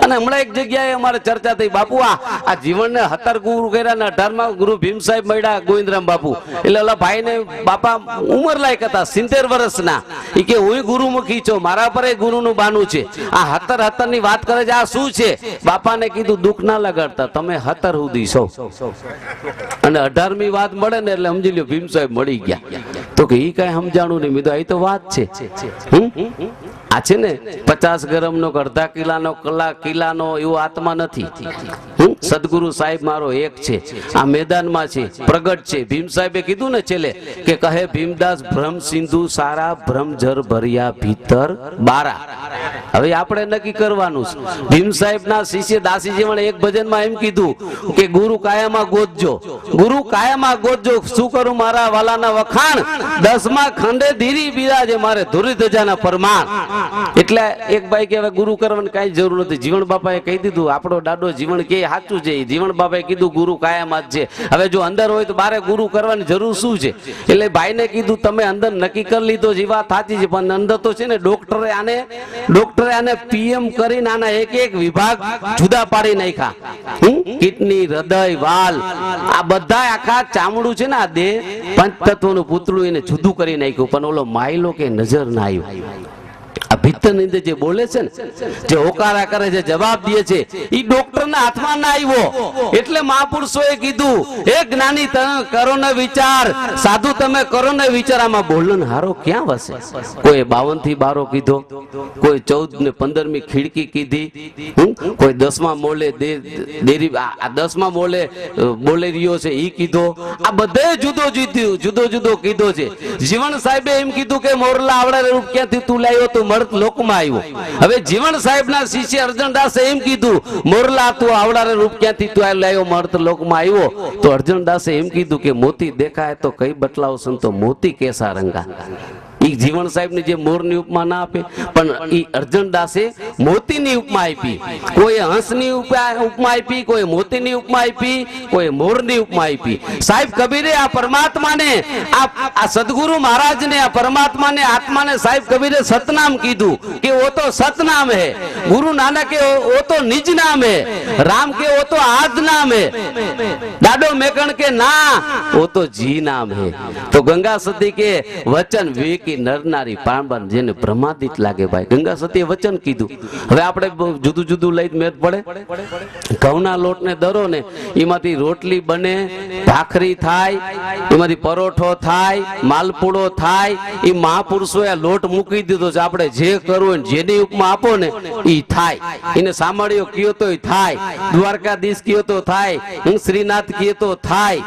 અને હમણાં એક જગ્યાએ અમારે ચર્ચા થઈ, બાપુ આ જીવનને 17 ગુરુ કર્યા ને 18મા ગુરુ ભીમ સાહેબ મળ્યા ગોવિંદરામ બાપુ. એટલે ઓલા ભાઈ ને બાપા ઉંમર લાયક હતા, 70 વર્ષના. એ કે હું ગુરુમુખી છું, મારા પર ગુરુનું બાનું છે. આ 17 ની વાત કરે છે, આ શું છે? બાપાને કીધું દુઃખ ના લગાડતા, તમે 17 સુધી છો. અને 18મી વાત મળે ને એટલે સમજી લ્યો ભીમ સાહેબ મળી ગયા. તો કે ઈ કઈ સમજાણું નહીં. મિત્રો આ તો વાત છે. આ છે ને 50 ગ્રામનો કે અડધા કિલાનો એવો આત્મા નથી. સદગુરુ સાહેબ મારો એક છે, આ મેદાનમાં છે, પ્રગટ છે. ભીમ સાહેબે કીધું ને છેલ્લે કે કહે ભીમદાસ ભ્રમ સિંધુ સારા, ભ્રમ જર ભર્યા ભીતર બારા. હવે આપણે નક્કી કરવાનું છે. ભીમ સાહેબ ના શિષ્ય દાસી જીવન એક ભજનમાં એમ કીધું કે ગુરુ કાયામાં ગોતજો, ગુરુ કાયામાં ગોતજો. શું કરું મારા વાલાના વખાણ, 10મા ખંડે ધીરી બિરાજે મારે ધુરી ધજાના પરમાણ. એટલે એક ભાઈ કે હવે ગુરુ કરવાની કઈ જરૂર નથી. જીવણ બાપાએ કહી દીધું, આપણો દાડો જીવણ કે સાચું છે. જીવણ બાપાએ કીધું ગુરુ કાયમાં જ છે. હવે જો અંદર હોય તો બારે ગુરુ કરવાની જરૂર શું છે? એટલે ભાઈને કીધું તમે અંદર નક્કી કરી લીધો છે, વાત સાચી છે, પણ અંદર તો છે ને ડોક્ટરે આને પીએમ કરીને આના એક વિભાગ જુદા પાડી નાખ્યા. કિડની, હૃદય, વાલ, આ બધા આખા ચામડું છે ને આ દેહ પંચતત્વનું પૂતળું એને જુદું કરી નાખ્યું. પણ ઓલો માયલો કે નજર ના આવ્યો. આ ભીતરની અંદર જે બોલે છે ને, જે હોકારા કરે છે, જવાબ દે છે, એ ડોક્ટરના હાથમાં ના આવ્યો. એટલે મહાપુરુષોએ કીધું, હે જ્ઞાની તમે કરો ને વિચાર, સાધુ તમે કરો ને વિચાર. આમાં બોલન હારો ક્યાં વસે? કોઈ 52 થી 12 કીધો, કોઈ 14 ને 15મી ખીડકી કીધી, કોઈ 10મા મોલે દેરી, આ 10મા મોલે બોલે રહ્યો છે ઈ કીધો. આ બધે જુદો કીધો છે. જીવણ સાહેબે એમ કીધું કે મોરલા આવડા રૂપ ક્યાંથી તું લાવ્યો? તું મર્ત લોકમાં આવ્યો. હવે જીવણ સાહેબ ના શિષ્ય અર્જુનદાસે એમ કીધું, મોરલા તું આવડા રૂપ ક્યાંથી તું લાવ્યો? મર્ત લોકમાં આવ્યો. તો અર્જુનદાસે એમ કીધું કે મોતી દેખાય તો કઈ બતલાવ સંતો, મોતી કેસા રંગા. ઈ જીવણ સાહેબ ની જે મોર ની ઉપમા ના આપે, પણ ઈ અર્જુનદાસે મોતી ની ઉપમા આપી. કોઈ હંસ ની ઉપમા આપી, કોઈ મોતી ની ઉપમા આપી, કોઈ મોર ની ઉપમા આપી. સાહેબ કબીરે આ પરમાત્માને, આ સદગુરુ મહારાજ ને, આ પરમાત્મા ને, આત્મા ને સાહેબ કબીરે સતનામ કીધું કે વો તો સતનામ है. गुरु नानक के वो तो निज नाम है. राम के वो तो आद नाम है. दादो मेकण के ना वो तो जी नाम है. तो गंगा सती के वचन विवेकी नर नारी पाणबन जेने प्रमादित लागे भाई. गंगा सतीए वचन कीधું. હવે આપણે જુદું લઈ મેદ પડે. ઘઉંના લોટને દરો ને એમાંથી રોટલી બને, ભાખરી થાય, એમાંથી પરોઠો થાય, માલપુડો થાય. એ મહાપુરુષોએ લોટ મૂકી દીધો છે. આપણે જે કરવું જેની ઉપમા આપો ને ઈ થાય. એને સાંભળ્યો કયો તો થાય, દ્વારકાધીશ કયો તો થાય, શ્રીનાથ કયો તો થાય.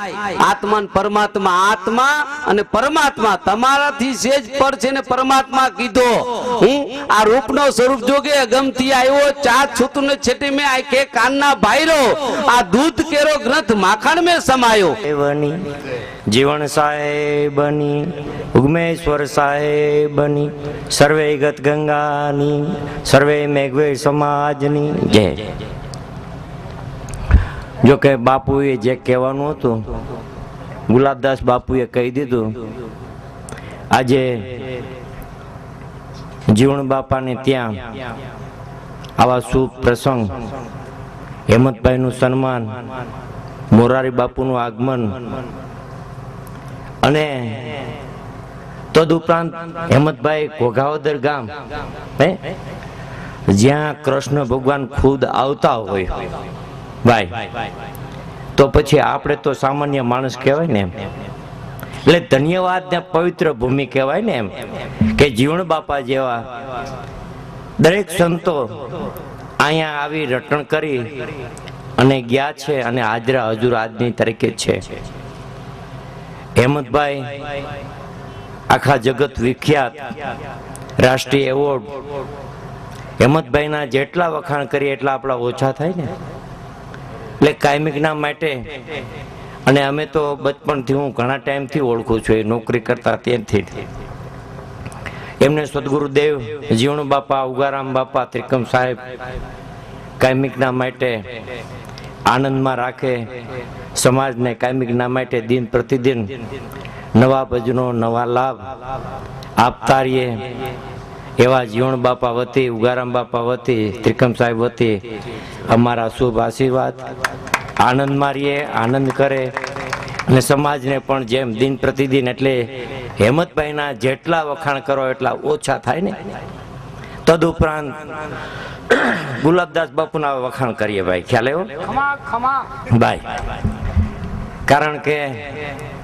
આત્મા પરમાત્મા, આત્મા અને પરમાત્મા તમારાથી સેજ પર છે ને પરમાત્મા કીધો. આ રૂપનો સ્વરૂપ જોગે અગમથી આવ્યો, ચાર છૂતું ને છેટી મેં આંખે કાનના ભાઈરો, આ દૂધ કેરો ગ્રંથ માખણ મેં સમાયો. જીવણ સાહેબની, ઉગમેશ્વર સાહેબની, સર્વે ગત ગંગાની, સર્વે મેઘવે સમાજની જય. જો કે બાપુએ જે કહેવાનું હતું ગુલાબદાસ બાપુએ કહી દીધું. આજે જીવણ બાપાને ત્યાં આવા શુભ પ્રસંગ, હેમંતભાઈનું સન્માન, મોરારી બાપુનું આગમન અને તદુપરાંત હેમંતભાઈ ઘોઘાવદર ગામ જ્યાં કૃષ્ણ ભગવાન ખુદ આવતા હોય ભાઈ, તો પછી આપણે તો સામાન્ય માણસ કહેવાય ને એમ. એટલે ધન્યવાદ ને પવિત્ર ભૂમિ કહેવાય ને એમ, કે જીવણ બાપા જેવા દરેક સંતો અહીંયા આવી રટણ કરી અને ગયા છે અને હાજરા હજુર આજની તારીખે છે. હેમંતભાઈ આખા જગત વિખ્યાત, રાષ્ટ્રીય એવોર્ડ. હેમંતભાઈના જેટલા વખાણ કરીએ એટલા આપણા ઓછા થાય ને. એટલે કાયમિકના માટે, અને અમે તો બચપણથી, હું ઘણા ટાઈમથી ઓળખું છું, એ નોકરી કરતા ત્યાંથી. એમને સદગુરુદેવ જીવણ બાપા, ઉગારામ બાપા, ત્રિકમ સાહેબ કાયમિકના માટે આનંદમાં રાખે, સમાજને કાયમિકના માટે દિન પ્રતિદિન નવા ભજનો, નવા લાભ આપતા રહીએ એવા જીવણ બાપા વતી, ઉગારામ બાપા વતી, ત્રિકમ સાહેબ વતી અમારા શુભ આશીર્વાદ. આનંદમાં રહીએ, આનંદ કરે અને સમાજને પણ જેમ દિન પ્રતિદિન, એટલે હેમતભાઈના જેટલા વખાણ કરો એટલા ઓછા થાય ને. તદુપરાંત ગુલાબદાસ બાપુના વખાણ કરીએ ભાઈ, ખ્યાલ આવ્યો ભાઈ? કારણ કે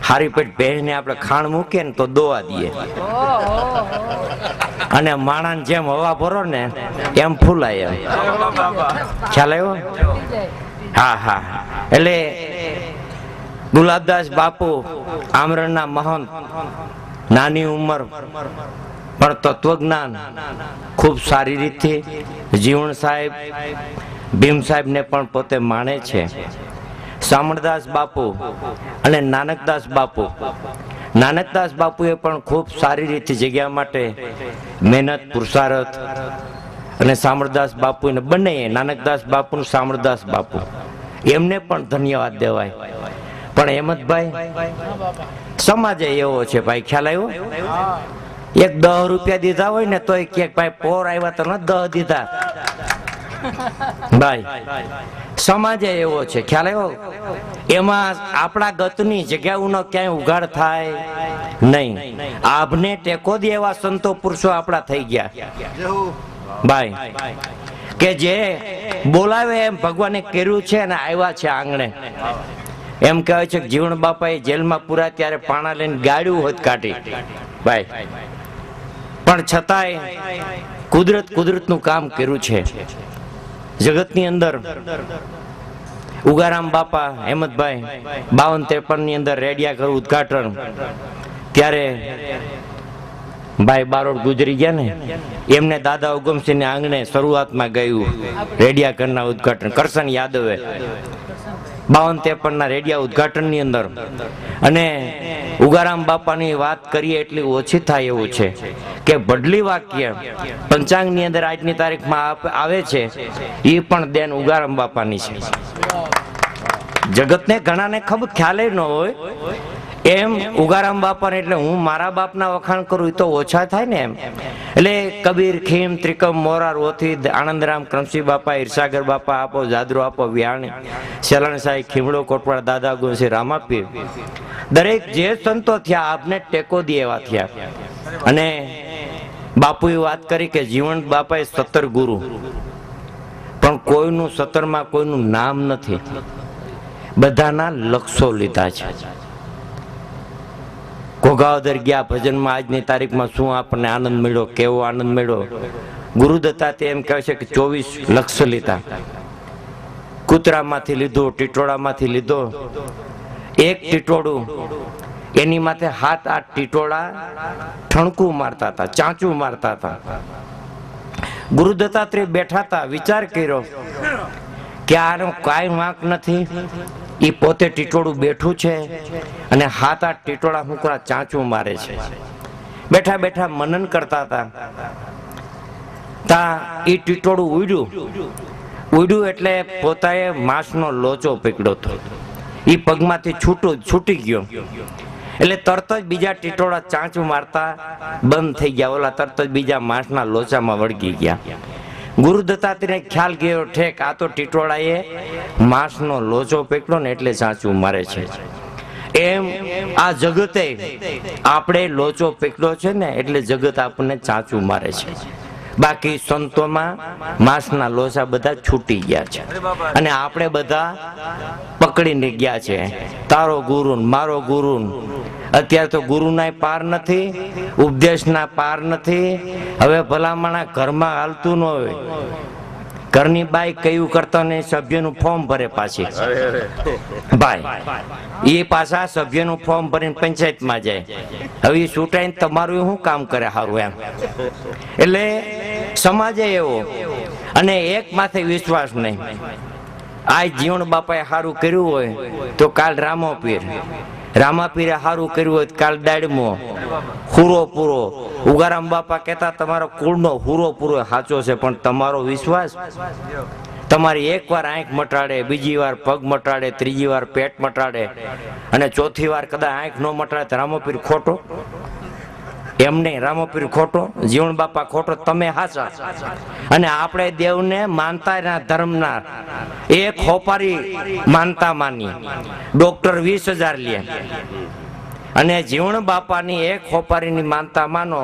હારી પેટ ભેંસને આપણે ખાણ મૂકીએ ને તો દોવા દઈએ, અને માણસ જેમ હવા ભરો ને એમ ફૂલાય, એમ ખ્યાલ આવ્યો? હા હા. એટલે ગુલાબદાસ બાપુ આમરણના મહંત, નાની ઉંમર પણ તત્વજ્ઞાન ખૂબ સારી રીતથી જીવણ સાહેબ, ભીમ સાહેબને પણ પોતે માણે છે. શામળદાસ બાપુ અને નાનકદાસ બાપુ, નાનકદાસ બાપુએ પણ ખૂબ સારી રીતે જગ્યા માટે મહેનત, પુરુષાર્થ, અને શામળદાસ બાપુ ને બંને, નાનકદાસ બાપુ ને શામળદાસ બાપુ, એમને પણ ધન્યવાદ દેવાય. પણ હેમંતભાઈ, સમાજે એવો છે ભાઈ, ખ્યાલ આવ્યો? એક 10 રૂપિયા દીધા હોય ને તોય કે ભાઈ પોર આવ્યા તો ન 10 દીધા ભાઈ. સમાજે એવો છે, ખ્યાલ આવ્યો? એમાં આપણા ગતની જગ્યાઓનો ક્યાંય ઉઘાડ થાય નહીં. આભને ટેકો દે એવા સંતો પુરુષો આપણા થઈ ગયા ભાઈ, કે જે બોલાવે એમ ભગવાને કર્યું છે અને આવ્યા છે આંગણે. એમ કહેવાય છે કે જીવણ બાપાએ જેલમાં પૂરા ત્યારે પાણા લઈને ગાડ્યું હોત કાઢી ભાઈ, પણ છતાંય કુદરતનું કામ કર્યું છે જગતની અંદર. ઉગારામ બાપા હેમંતભાઈ 52-53 ની અંદર રેડિયા ઘર ઉદ્ઘાટન, ત્યારે ભાઈ બારોડ ગુજરી ગયા ને, એમને દાદા ઉગમસિંહ આંગણે શરૂઆતમાં ગયું રેડિયા ઘરના ઉદ્ઘાટન, કરશન યાદવે 52-53 ના રેડિયા ઉદ્ઘાટન ની અંદર. અને ઉગારામ બાપાની વાત કરીએ એટલી ઓછી થાય એવું છે કે બદલી વાક્ય પંચાંગ ની અંદર આજની તારીખમાં આવે છે, એ પણ દેન ઉગારામ બાપાની છે. જગતને ઘણાને ખબર ખ્યાલ ન હોય એમ ઉગારામ બાપા, એટલે હું મારા બાપના વખાણ કરું તો ઓછા થાય ને એમ. એટલે કબીર, ખીમ, ત્રિકમ, મોરાર, ઓથી, આનંદરામ, ક્રમશી બાપા, ઈર્ષાગર બાપા આપો, જાદરો આપો, વ્યાણી, શેલણ સાહેબ, ખીમડો કોટવાડ, દાદા ગુણસી, રામાપીર, દરેક જે સંતો થયા આપને ટેકો દે એવા થયા. અને બાપુએ વાત કરી કે જીવન બાપાએ 17 ગુરુ, પણ કોઈનું 17માં કોઈનું નામ નથી, બધાના લક્ષો લીધા છે. ઘોઘાવદર ગયા ભજનમાં, આજની તારીખમાં શું આપણને આનંદ મળ્યો, કેવો આનંદ મળ્યો. ગુરુદત્તા તે એમ કહે છે કે 24 લક્ષ લીધા, કૂતરામાંથી લીધો, ટીટોળામાંથી લીધો. એક ટીટોળું, એની માથે 7-8 ટીટોળા ઠણકું મારતા હતા, ચાંચું મારતા હતા. ગુરુ દત્તાત્રેય બેઠા હતા, વિચાર કર્યો કે આનો કાંઈ વાંક નથી, એ પોતે ટીટોળું બેઠું છે અને 7-8 ટીટોળા હુંકરા ચાંચું મારે છે. બેઠા બેઠા મનન કરતા હતા. તા એ ટીટોળું ઉડ્યું એટલે પોતાએ માંસનો લોચો પકડ્યો હતો, એ પગમાંથી છૂટી ગયો. એટલે તરત જ બીજા ટીટોળા ચાંચું મારતા બંધ થઈ ગયા, ઓલા તરત જ બીજા માંસના લોચામાં વળગી ગયા. ગુરુ દત્તાત્રેયને ખ્યાલ ગયો, ઠેક આ તો ટીટોળાએ માંસનો લોચો પકડ્યો ને એટલે ચાંચું મારે છે. એમ આ જગતે આપણે લોચો પકડ્યો છે ને એટલે જગત આપણને ચાંચું મારે છે. બાકી સંતોમાં માંસના લોચા બધા છૂટી ગયા છે અને આપણે બધા પકડીને ગયા છે. તારો ગુરુ, મારો ગુરુ. અત્યારે તો ગુરુના પાર નથી, ઉપદેશના પાર નથી. હવે ભલામણા ઘરમાં હાલતું ન હોય, ઘરની બાઈ કયું કરતા ને સભ્યનું ફોર્મ ભરે પાછી ભાઈ, એ પાછા સભ્યનું ફોર્મ ભરીને પંચાયતમાં જાય. હવે એ છૂટાઈને તમારું શું કામ કરે સારું એમ. એટલે સમાજે એવો, અને એક માથે વિશ્વાસ નહીં. આ જીવણ બાપાએ સારું કર્યું હોય તો કાલ રામાપીરે સારું કર્યું હોય કાલ દાડમો, હુરો પૂરો. ઉગારામ બાપા કહેતા તમારો કુળનો હુરો પૂરો સાચો છે, પણ તમારો વિશ્વાસ તમારી એકવાર આંખ મટાડે, બીજી વાર પગ મટાડે, ત્રીજી વાર પેટ મટાડે અને ચોથી વાર કદાચ આંખ ન મટાડે તો રામોપીર ખોટો? એમ નહીં, રામોપીર ખોટો, જીવણ બાપા ખોટો, તમે હાચા. અને આપણે દેવને માનતા ના ધર્મના એક ખોપારી માનતા માની ડોક્ટર 20,000 લે અને જીવણ બાપાની એક ખોપારીની માનતા માનો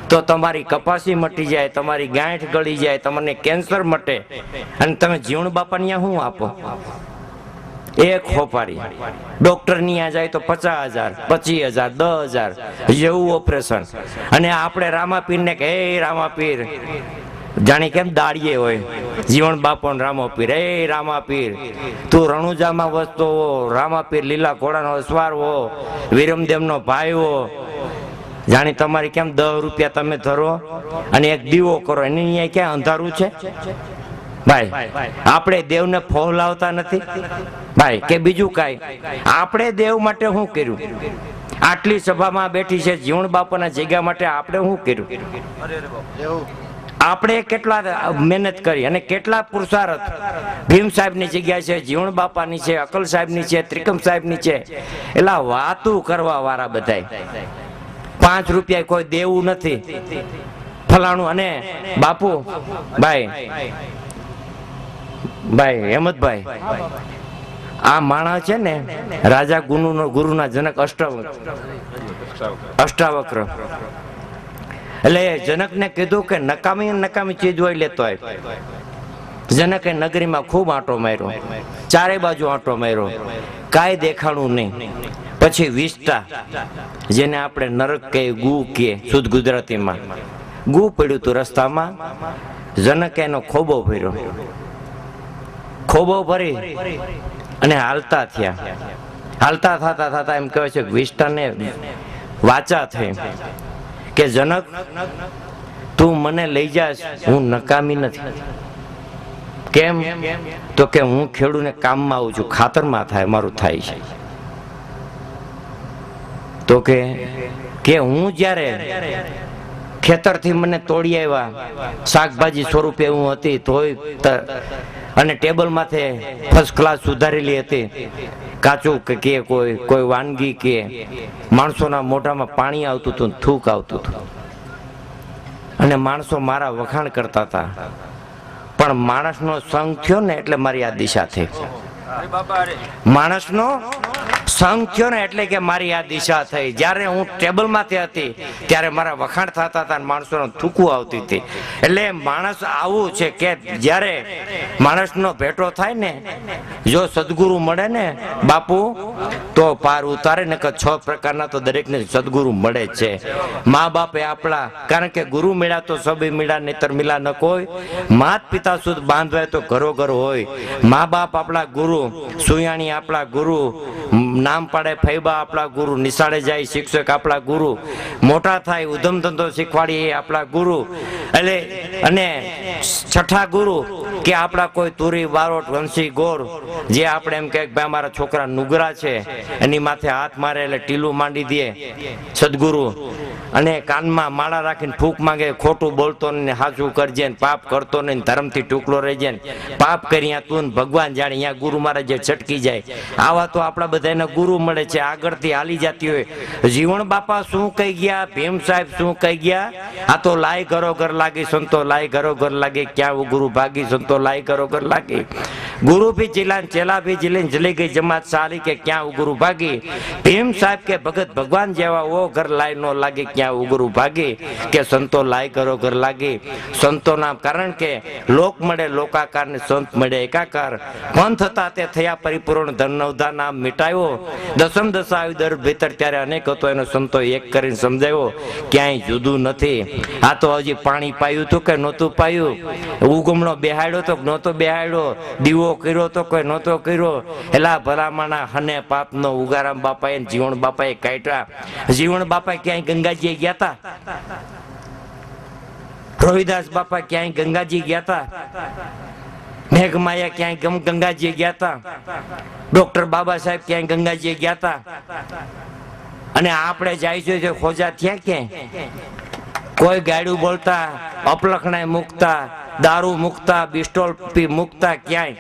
તો તમારી કપાસી મટી જાય, તમારી ગાંઠ ગળી જાય, તમને કેન્સર મટે અને તમે જીવણ બાપાને શું આપો? એક ખોપારી. ડોક્ટર ની ત્યાં જાય તો 50,000, 25,000, 10,000 જેવું ઓપરેશન. અને આપણે રામાપીર ને કે હે રામાપીર, જાણે કેમ દાડીએ હોય જીવણ બાપો ને રામાપીર, હે રામાપીર તું રણુજામાં વસતો હો, રામાપીર લીલા ઘોડાનો અસવાર હો, વિરમદેવ નો ભાઈ હો, જાણે તમારી કેમ 10 રૂપિયા તમે ધરો અને એક દીવો કરો, એની અહીંયા ક્યાં અંધારું છે? ભાઈ આપણે દેવને ફોલાવતા નથી ભાઈ, કે બીજું કાંઈ? આપણે દેવ માટે શું કર્યું? આટલી સભામાં બેઠી છે જીવણ બાપાના જગ્યા માટે આપણે શું કર્યું? આપણે કેટલા મહેનત કરી અને કેટલા પુરુષાર્થ. ભીમ સાહેબ ની જગ્યા છે, જીવણ બાપાની છે, અકલ સાહેબ ની છે, ત્રિકમ સાહેબ ની છે, એટલા વાતું કરવા વાળા બધાય. 5 રૂપિયા કોઈ દેવું નથી ફલાણું. અને બાપુ ભાઈ હેમંતભાઈ, આ માણસ છે ને રાજા ગુરુના જનક અષ્ટાવક્ર, એટલે જનક ને કીધું કે નકામી ચીજ હોય લેતો હોય. જનકે નગરીમાં ખૂબ આંટો માર્યો, ચારે બાજુ આંટો માર્યો, કાંઈ દેખાણું નહીં. પછી વિષ્ટા, જેને આપણે નરક કહે, ગુ કહે શુદ્ધ ગુજરાતીમાં, ગુ પડ્યું તું રસ્તામાં. જનકે એનો ખોબો ભર્યો, ખોબો ભરી અને હાલતા થયા. હાલતા થતા એમ કહેવાય છે કે વિષ્ટાને વાચા થઈ કે જનક તું મને લઈ જાશ, હું નકામી નથી. કેમ? તો કે હું ખેડૂને કામમાં આવું છું, ખાતરમાં થાય મારું થાય છે. તો કે હું જ્યારે ખેતરથી મને તોડી આવ્યા, શાકભાજી સ્વરૂપે હું હતી તોય, અને ટેબલ માથે ફર્સ્ટ ક્લાસ સુધારેલી હતી, કાચું કે કોઈ વાનગી કે માણસોના મોઢામાં પાણી આવતું હતું, થૂક આવતું હતું અને માણસો મારા વખાણ કરતા હતા. પણ માણસનો સંગ થયો ને એટલે મારી આ દિશા થઈ. માણસનો સંગ થયો ને એટલે કે મારી આ દિશા થઈ. જ્યારે હું ટેબલ માંથી હતી ત્યારે મારા વખાણ થતા હતા, માણસોનો થૂકવું આવતી હતી. એટલે માણસ આવું છે કે જ્યારે માણસનો ભેટો થાય ને, જો સદગુરુ મળે ને બાપુ તો પાર ઉતારે ને. 6 પ્રકારના તો દરેકને સદગુરુ મળે જ છે. મા બાપ એ આપણા, કારણ કે ગુરુ મળ્યા તો સભી મળ્યા, નહીતર મિલા ન કોઈ. માત પિતા સુધ બાંધવાય તો ઘરો ઘર હોય. મા બાપ આપણા ગુરુ, સુયાણી આપણા ગુરુ, નામ પાડે ફૈબા આપણા ગુરુ, નિશાળે જાય શિક્ષક આપણા ગુરુ, મોટા થાય ઉધમ ધંધો શીખવાડી એ આપણા ગુરુ. એટલે અને છઠ્ઠા ગુરુ કે આપણા કોઈ તુરી બારોટ વંશી ગોર, જે આપણે એમ કે ભાઈ અમારા છોકરા નુગરા છે, એની માથે હાથ મારે એટલે ટીલું માંડી દે સદગુરુ. અને કાનમાં માળા રાખીને ફૂંક માંગે, ખોટું બોલતો ને હાચું કરજે, પાપ કરતો ને ધર્મથી ટુકડો રહેજે, પાપ કર્યા તું ભગવાન જાણે. અહીંયા ગુરુ મહારાજ જે છટકી જાય. આવા તો આપણા બધાને ગુરુ મળે છે, આગળથી હાલી જતી હોય. જીવણ બાપા શું કહી ગયા, ભીમ સાહેબ શું કહી ગયા? આ તો લાય ઘરો ઘર લાગી સંતો, લાય ઘરો ઘર લાગે, ક્યાં ગુરુ ભાગી સંતો, લાય ઘરો ઘર લાગી. ગુરુ ભી ચીલા, ચેલા ભી ચીલે, જલી ગઈ જમાત સારી કે ક્યાં ગુરુ ભાગી. ભીમ સાહેબ કે ભગત ભગવાન જેવા ઓ ઘર લાય નો લાગે, ક્યાં ગુરુ ભાગી. કે સંતો લાય ઘરો ઘર લાગી. સંતોના કારણ કે લોક મળે લોકાકાર ને સંત મળે એકાકાર. પંથ હતા તે થયા પરિપૂર્ણ, ધનવધા નામ મિટાયો. દસમ દશા આવી દર ભીતર ત્યારે અનેક હતો, એનો સંતો એક કરીને સમજાવ્યો. ક્યાંય જુદું નથી. આ તો હજી પાણી પાયું હતું કે નહોતું પાયું, ઉગમણો બેહાડ્યો તો નહોતો બેહાડ્યો, દીવો કર્યો તો કોઈ નહોતો કર્યો. એલા ભલામણા હને પાપનો ઉગારામ બાપાએ જીવણ બાપાએ કાઢ્યા. જીવણ બાપા ક્યાંય ગંગાજી ગયા હતા? રોહિદાસ બાપા ક્યાંય ગંગાજી ગયા હતા? મેઘમાયા ક્યાંય ગંગાજી ગયા હતા? ડોક્ટર બાબા સાહેબ ક્યાંય ગંગાજી ગયા હતા? અને આપણે જાય છે ખોજા થયા ક્યાંય? કોઈ ગાડું બોલતા, અપલખણાય મૂકતા, દારૂ મુકતા, બિસ્ટોલ મુકતા ક્યાંય.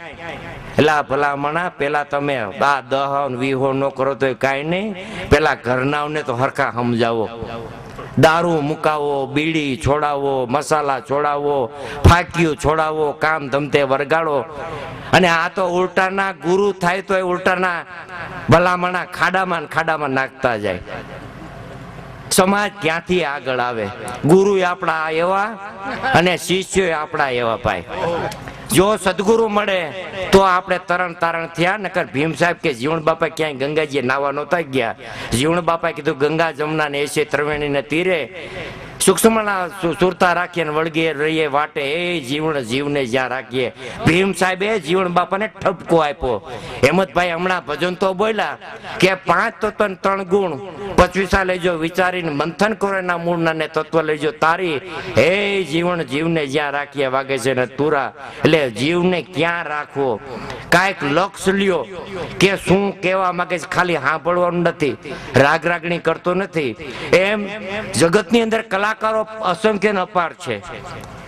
એટલે ભલામણા પેલા તમે આ દહન વિહો ન કરો તો કાંઈ નહીં, પેલા ઘરનાઓને તો હરખા સમજાવો. દારૂ મુકાવો, બીડી છોડાવો, મસાલા છોડાવો, ફાક્યું છોડાવો, કામ ધમતે વરગાડો. અને આ તો ઉલટાના ગુરુ થાય તો ઉલટાના ભલામણા ખાડામાં નાખતા જાય. સમાજ ક્યાંથી આગળ આવે? ગુરુ આપણા એવા અને શિષ્યો આપણા એવા ભાઈ. જો સદગુરુ મળે તો આપણે તરણ તારણ થયા. નકર ભીમ સાહેબ કે જીવણ બાપા ક્યાંય ગંગાજી નાવા નહોતા ગયા. જીવણ બાપા કીધું ગંગા જમના ને એસે ત્રિવેણી ને તીરે સૂક્ષ્મના સુરતા રાખીએ વળગીએ રહીએ વાટે એ જીવને જ્યાં રાખીએ. ભીમ સાહેબે જીવણ બાપાને ઠપકો આપ્યો. હેમંતભાઈ હમણાં ભજન તો બોલ્યા કે 5 તત્વ 3 ગુણ 25 લેજો વિચારીને મંથન કરો એના મૂળના ને તત્વ લેજો તારી. હે જીવને જ્યાં રાખીએ વાગે છે ને તુરા. એટલે જીવને ક્યાં રાખવો? કાંઈક લક્ષ લ્યો કે શું કહેવા માંગે છે, ખાલી સાંભળવાનું નથી, રાગરાગણી કરતો નથી. એમ જગતની અંદર કલાકારો અસંખ્ય અપાર છે.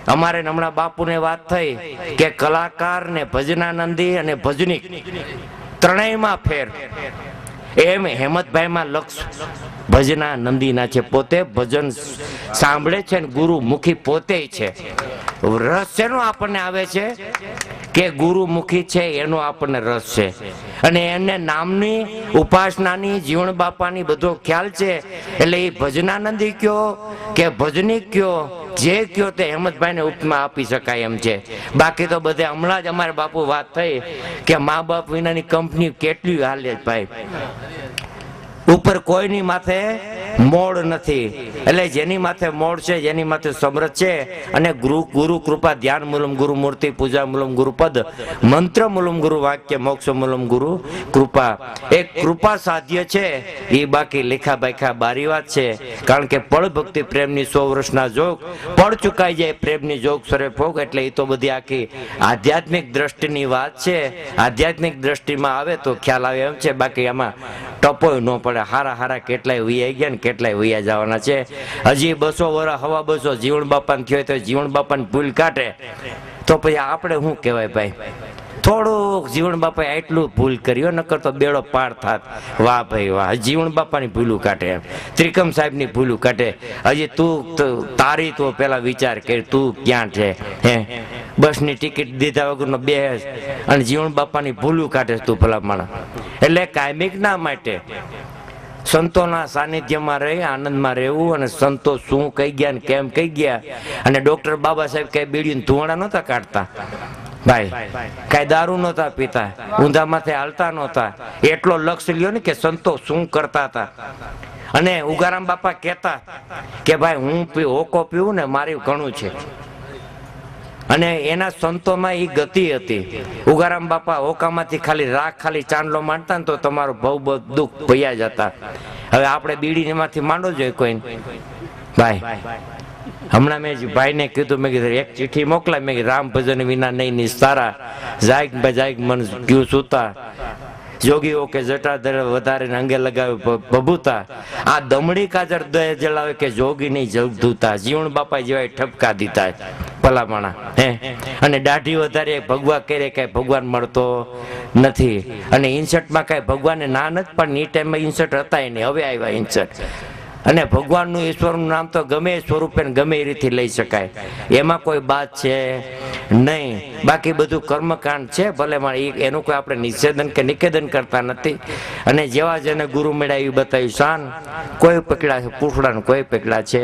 અમારે હમણાં બાપુને વાત થઈ કે કલાકાર ને ભજનાનંદી અને ભજનિક ત્રણેયમાં ફેર. એમ હેમંતભાઈમાં લક્ષ ભજનાનંદીના છે. પોતે ભજન સાંભળે છે ને ગુરુ મુખી પોતે છે. રસ શેનો આપણને આવે છે કે ગુરુમુખી છે એનો આપણને રસ છે. અને એને નામની ઉપાસનાની જીવણ બાપાની બધો ખ્યાલ છે. એટલે એ ભજનાનંદી કયો કે ભજનિક કયો, જે કયો તે હેમંતભાઈને ઉપમા આપી શકાય એમ છે. બાકી તો બધે હમણાં જ અમારે બાપુ વાત થઈ કે મા બાપ વિનાની કંપની કેટલી હાલે ભાઈ. ઉપર કોઈની માથે મોડ નથી. એટલે જેની માથે મોડ છે, જેની માથે સમરથ છે, અને ગુરુ કૃપા ધ્યાન મૂલમ ગુરુ મૂર્તિ પૂજા મૂલમ ગુરુ પદ મંત્ર મૂલમ ગુરુ વાક્ય મોક્ષ મૂલમ ગુરુ કૃપા. એક કૃપા સાધ્ય છે એ બાકી લેખા બાખા બારી વાત છે. કારણ કે પળ ભક્તિ પ્રેમની 100 વર્ષના જોગ, પળ ચુકાઈ જાય પ્રેમની જોગ સરે ભોગ. એટલે એ તો બધી આખી આધ્યાત્મિક દ્રષ્ટિની વાત છે. આધ્યાત્મિક દ્રષ્ટિમાં આવે તો ખ્યાલ આવે એમ છે. બાકી આમાં ટપોય ન પડે. હારા કેટલાય વૈયા ગયા ને કેટલાય વૈયા જવાના છે. હજી 200 વર્ષ 250 જીવણ બાપાને થયો તો જીવણ બાપાને ભૂલ કાઢે તો પછી આપણે શું કહેવાય ભાઈ? થોડુંક જીવણ બાપાએ આટલું ભૂલ કર્યો, નકર તો બેડો પાર થાત. વાહ ભાઈ વાહ, જીવણ બાપાની ભૂલું કાઢે, ત્રિકમ સાહેબની ભૂલું કાઢે. હજી તું તારી તો પેલા વિચાર કર, તું ક્યાં છે? હે બસની ટિકિટ દીધા વગરનો બેસ અને જીવણ બાપાની ભૂલું કાઢે તું ભલા માણસ. એટલે કાયમિક ના માટે સંતોના સાનિધ્યમાં રહી આનંદમાં રહેવું. અને સંતો શું કહી ગયા ને કેમ કહી ગયા. અને ડોક્ટર બાબા સાહેબ કઈ બીડીને ધુવાડા નહોતા કાઢતા ભાઈ, કઈ દારૂ નહોતા પીતા, ઊંધા માથે હાલતા નહોતા. એટલો લક્ષ લ્યો ને કે સંતો શું કરતા હતા. અને ઉગારામ બાપા કહેતા કે ભાઈ હું હોકો પીવું ને મારી ઘણું છે. અને એના સંતોમાં એ ગતિ હતી. ઉગારામ બાપા હોકામાંથી ખાલી ચાંદલો માંડતા ને તો તમારો ભવ દુઃખ ભયા જતા. હવે આપણે બીડી માંથી માંડો જોઈએ કોઈ ભાઈ. હમણાં મેં ભાઈને કીધું, મેં કીધું એક ચિઠ્ઠી મોકલાય. મેં કીધું રામ ભજન વિના નહીં નિસ્તારા, જાયક મન ક્યું સૂતા, જોગીઓ કે જટાધર વધારે અંગે લગાવે બબૂતા, આ દમડી કાજર દય જલાવે કે જોગી નહીં જગધૂતા. જીવણ બાપા જેવા ઠપકા દીધા ભલામણા. હે અને દાઢી વધારે ભગવા કરે કઈ ભગવાન મળતો નથી. અને ઇન્સર્ટમાં કઈ ભગવાનને ના નથી, પણ એ ટાઈમમાં ઇન્સર્ટ હતા નહીં, હવે આવ્યા ઇન્સર્ટ. અને ભગવાનનું ઈશ્વરનું નામ તો ગમે એ સ્વરૂપે ગમે એ રીતે લઈ શકાય, એમાં કોઈ બાત છે નહીં. બાકી બધું કર્મકાંડ છે. ભલે એનું કોઈ આપણે નિષેધન કે નિકેદન કરતા નથી. અને જેવા જેને ગુરુ મળ્યા એવી બતાવ્યું શાન. કોઈ પકડા છે પૂછડા, કોઈ પકડા છે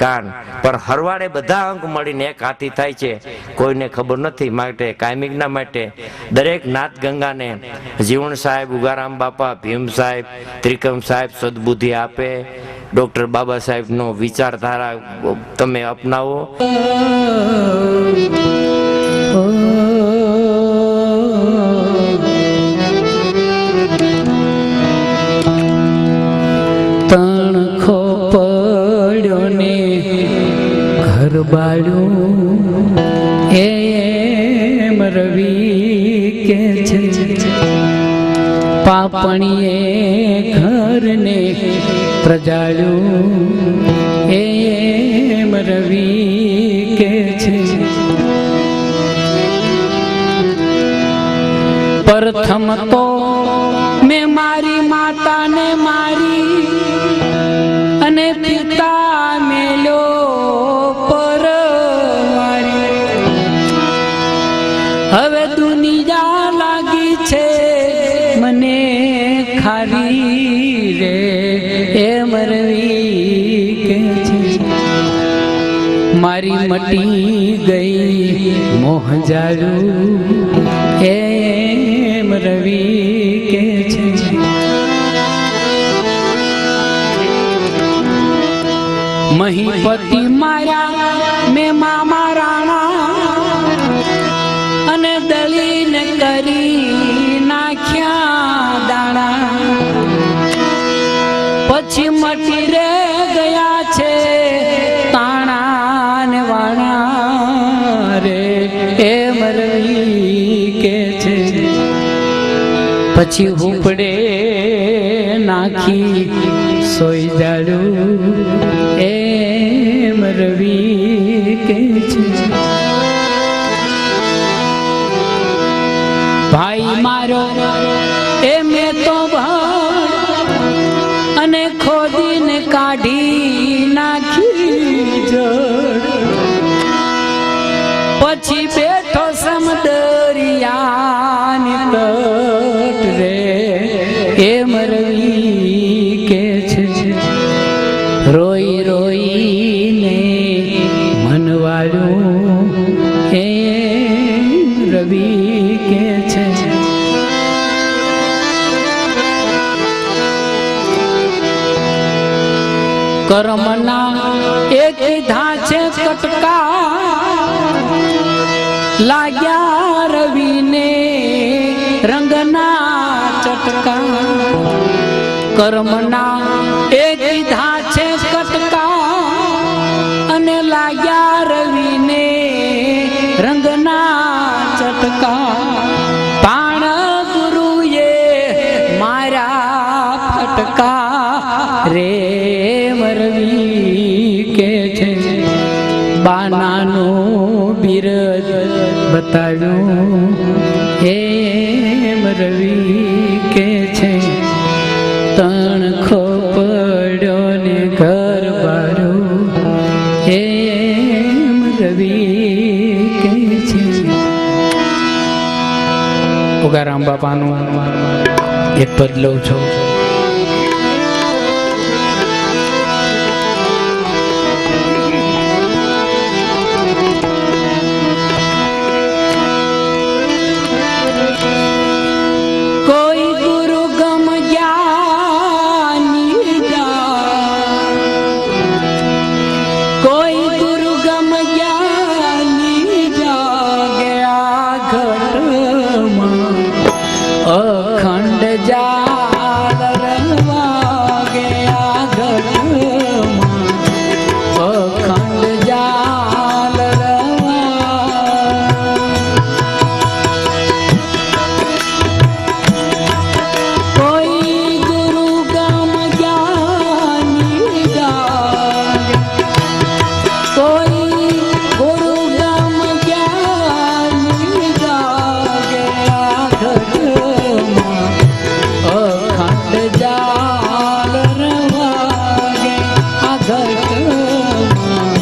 કાન, પણ હરવાડે બધા અંગ મળીને એક હાથી થાય છે કોઈને ખબર નથી. માટે કાયમિકના માટે દરેક નાથ ગંગાને જીવણ સાહેબ, ઉગારામ બાપા, ભીમ સાહેબ, ત્રિકમ સાહેબ સદબુદ્ધિ આપે. ડોક્ટર બાબા સાહેબનો વિચારધારા તમે અપનાવો. તણખો પડ્યો ને ઘર બાળ્યું એમ રવિ કે છે. પાપણીએ ઘરને પ્રજાળ્યું એમ રવિ કે છે. પ્રથમ તો મેં મારી માતાને મારી અને પિતા મેલ્યો પરવારી. હવે દુનિયા લાગી છે મને ખારી રે એ મરવી કે છે. મારી મટી ગઈ મોહ જાડું એમ રવિ કે છે. મહીપતિ માર્યા મેં મામા રાણા અને દળીને કરી નાખ્યા દાણા. પછી મટી રે ગયા છે તાણા ને વાણા રે એ મરવી કે છે. પછી હુપડે નાખી સોઈ જાડું એ મરવી કે છે. ભાઈ મારો એ મેં તો ભણ અને ખોદીને કાઢી નાખી જડ. પછી બેઠો સમદરિયાની તટ રે એ મરવી કે છે. રોઈ રોઈને મનવાળું એ રવિ કે છે. કર્મના એક ધાંચે કટકા લાગ્યા રવિને રંગના ચટકા. કર્મના એક ધાંચે કટકા અને લાગ્યા રવિને રંગના ચટકા. પાણ ગુરુએ મારા ફટકા રે મરવી કે છે. બાનાનું બિરદ બતાવ્યું હે મરવી કે છે. તણ ખોપડ્યો ને ઘર બારું હે મરવી કે છે. ઉગારામ બાપાનું એક પદ લઉં છું. અખંડ જાલ રવા ગયા ઘરમાં અખંડ જાલ રવા. કોઈ ગુરુ ગમ જ્ઞાની જાગ કોઈ ગુરુ ગમ જ્ઞાની જાગ્યા ઘરમાં અખંડ જાલ રવાગે આ ઘરમાં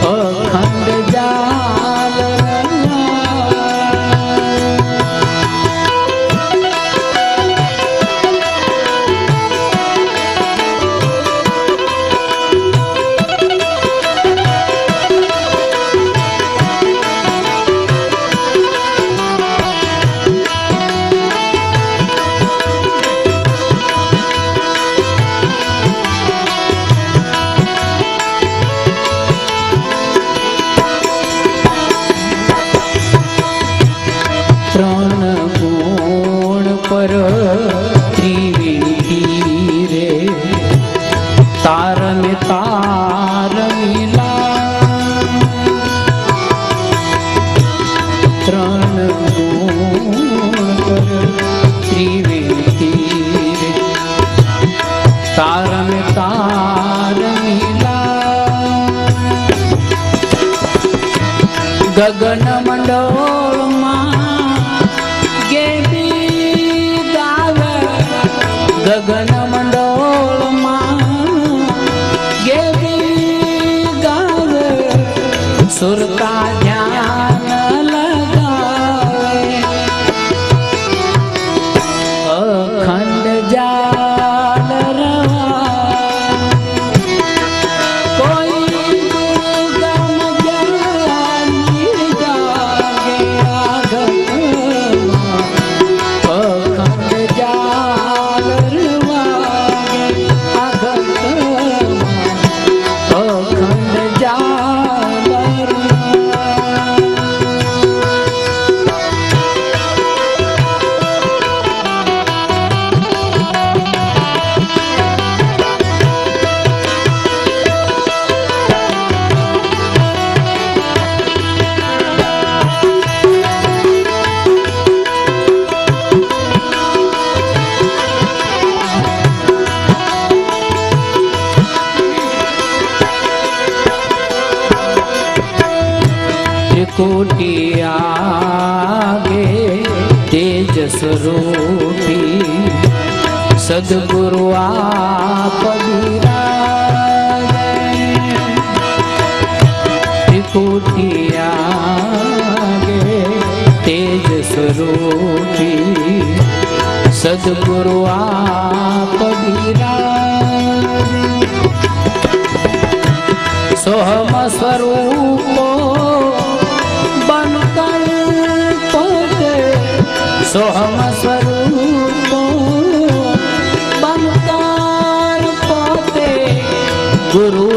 અખંડ જાલ રવા. ત્રણ ગુણ પર ત્રિવેદી રે તાર ને તાર મિલા. ત્રણ ગુણ પર ત્રિવેદી રે તાર ને તાર મિલા. ગગન મંડળમાં ગેબી त्रिकुटी आगे तेज स्वरूपी सदगुरु आप विराजे। त्रिकुटी आगे तेज स्वरूपी सदगुरु आप विराजे। सोहम स्वरूपो बनकर पोते, सोहम स्वरूपो बनकर पोते गुरु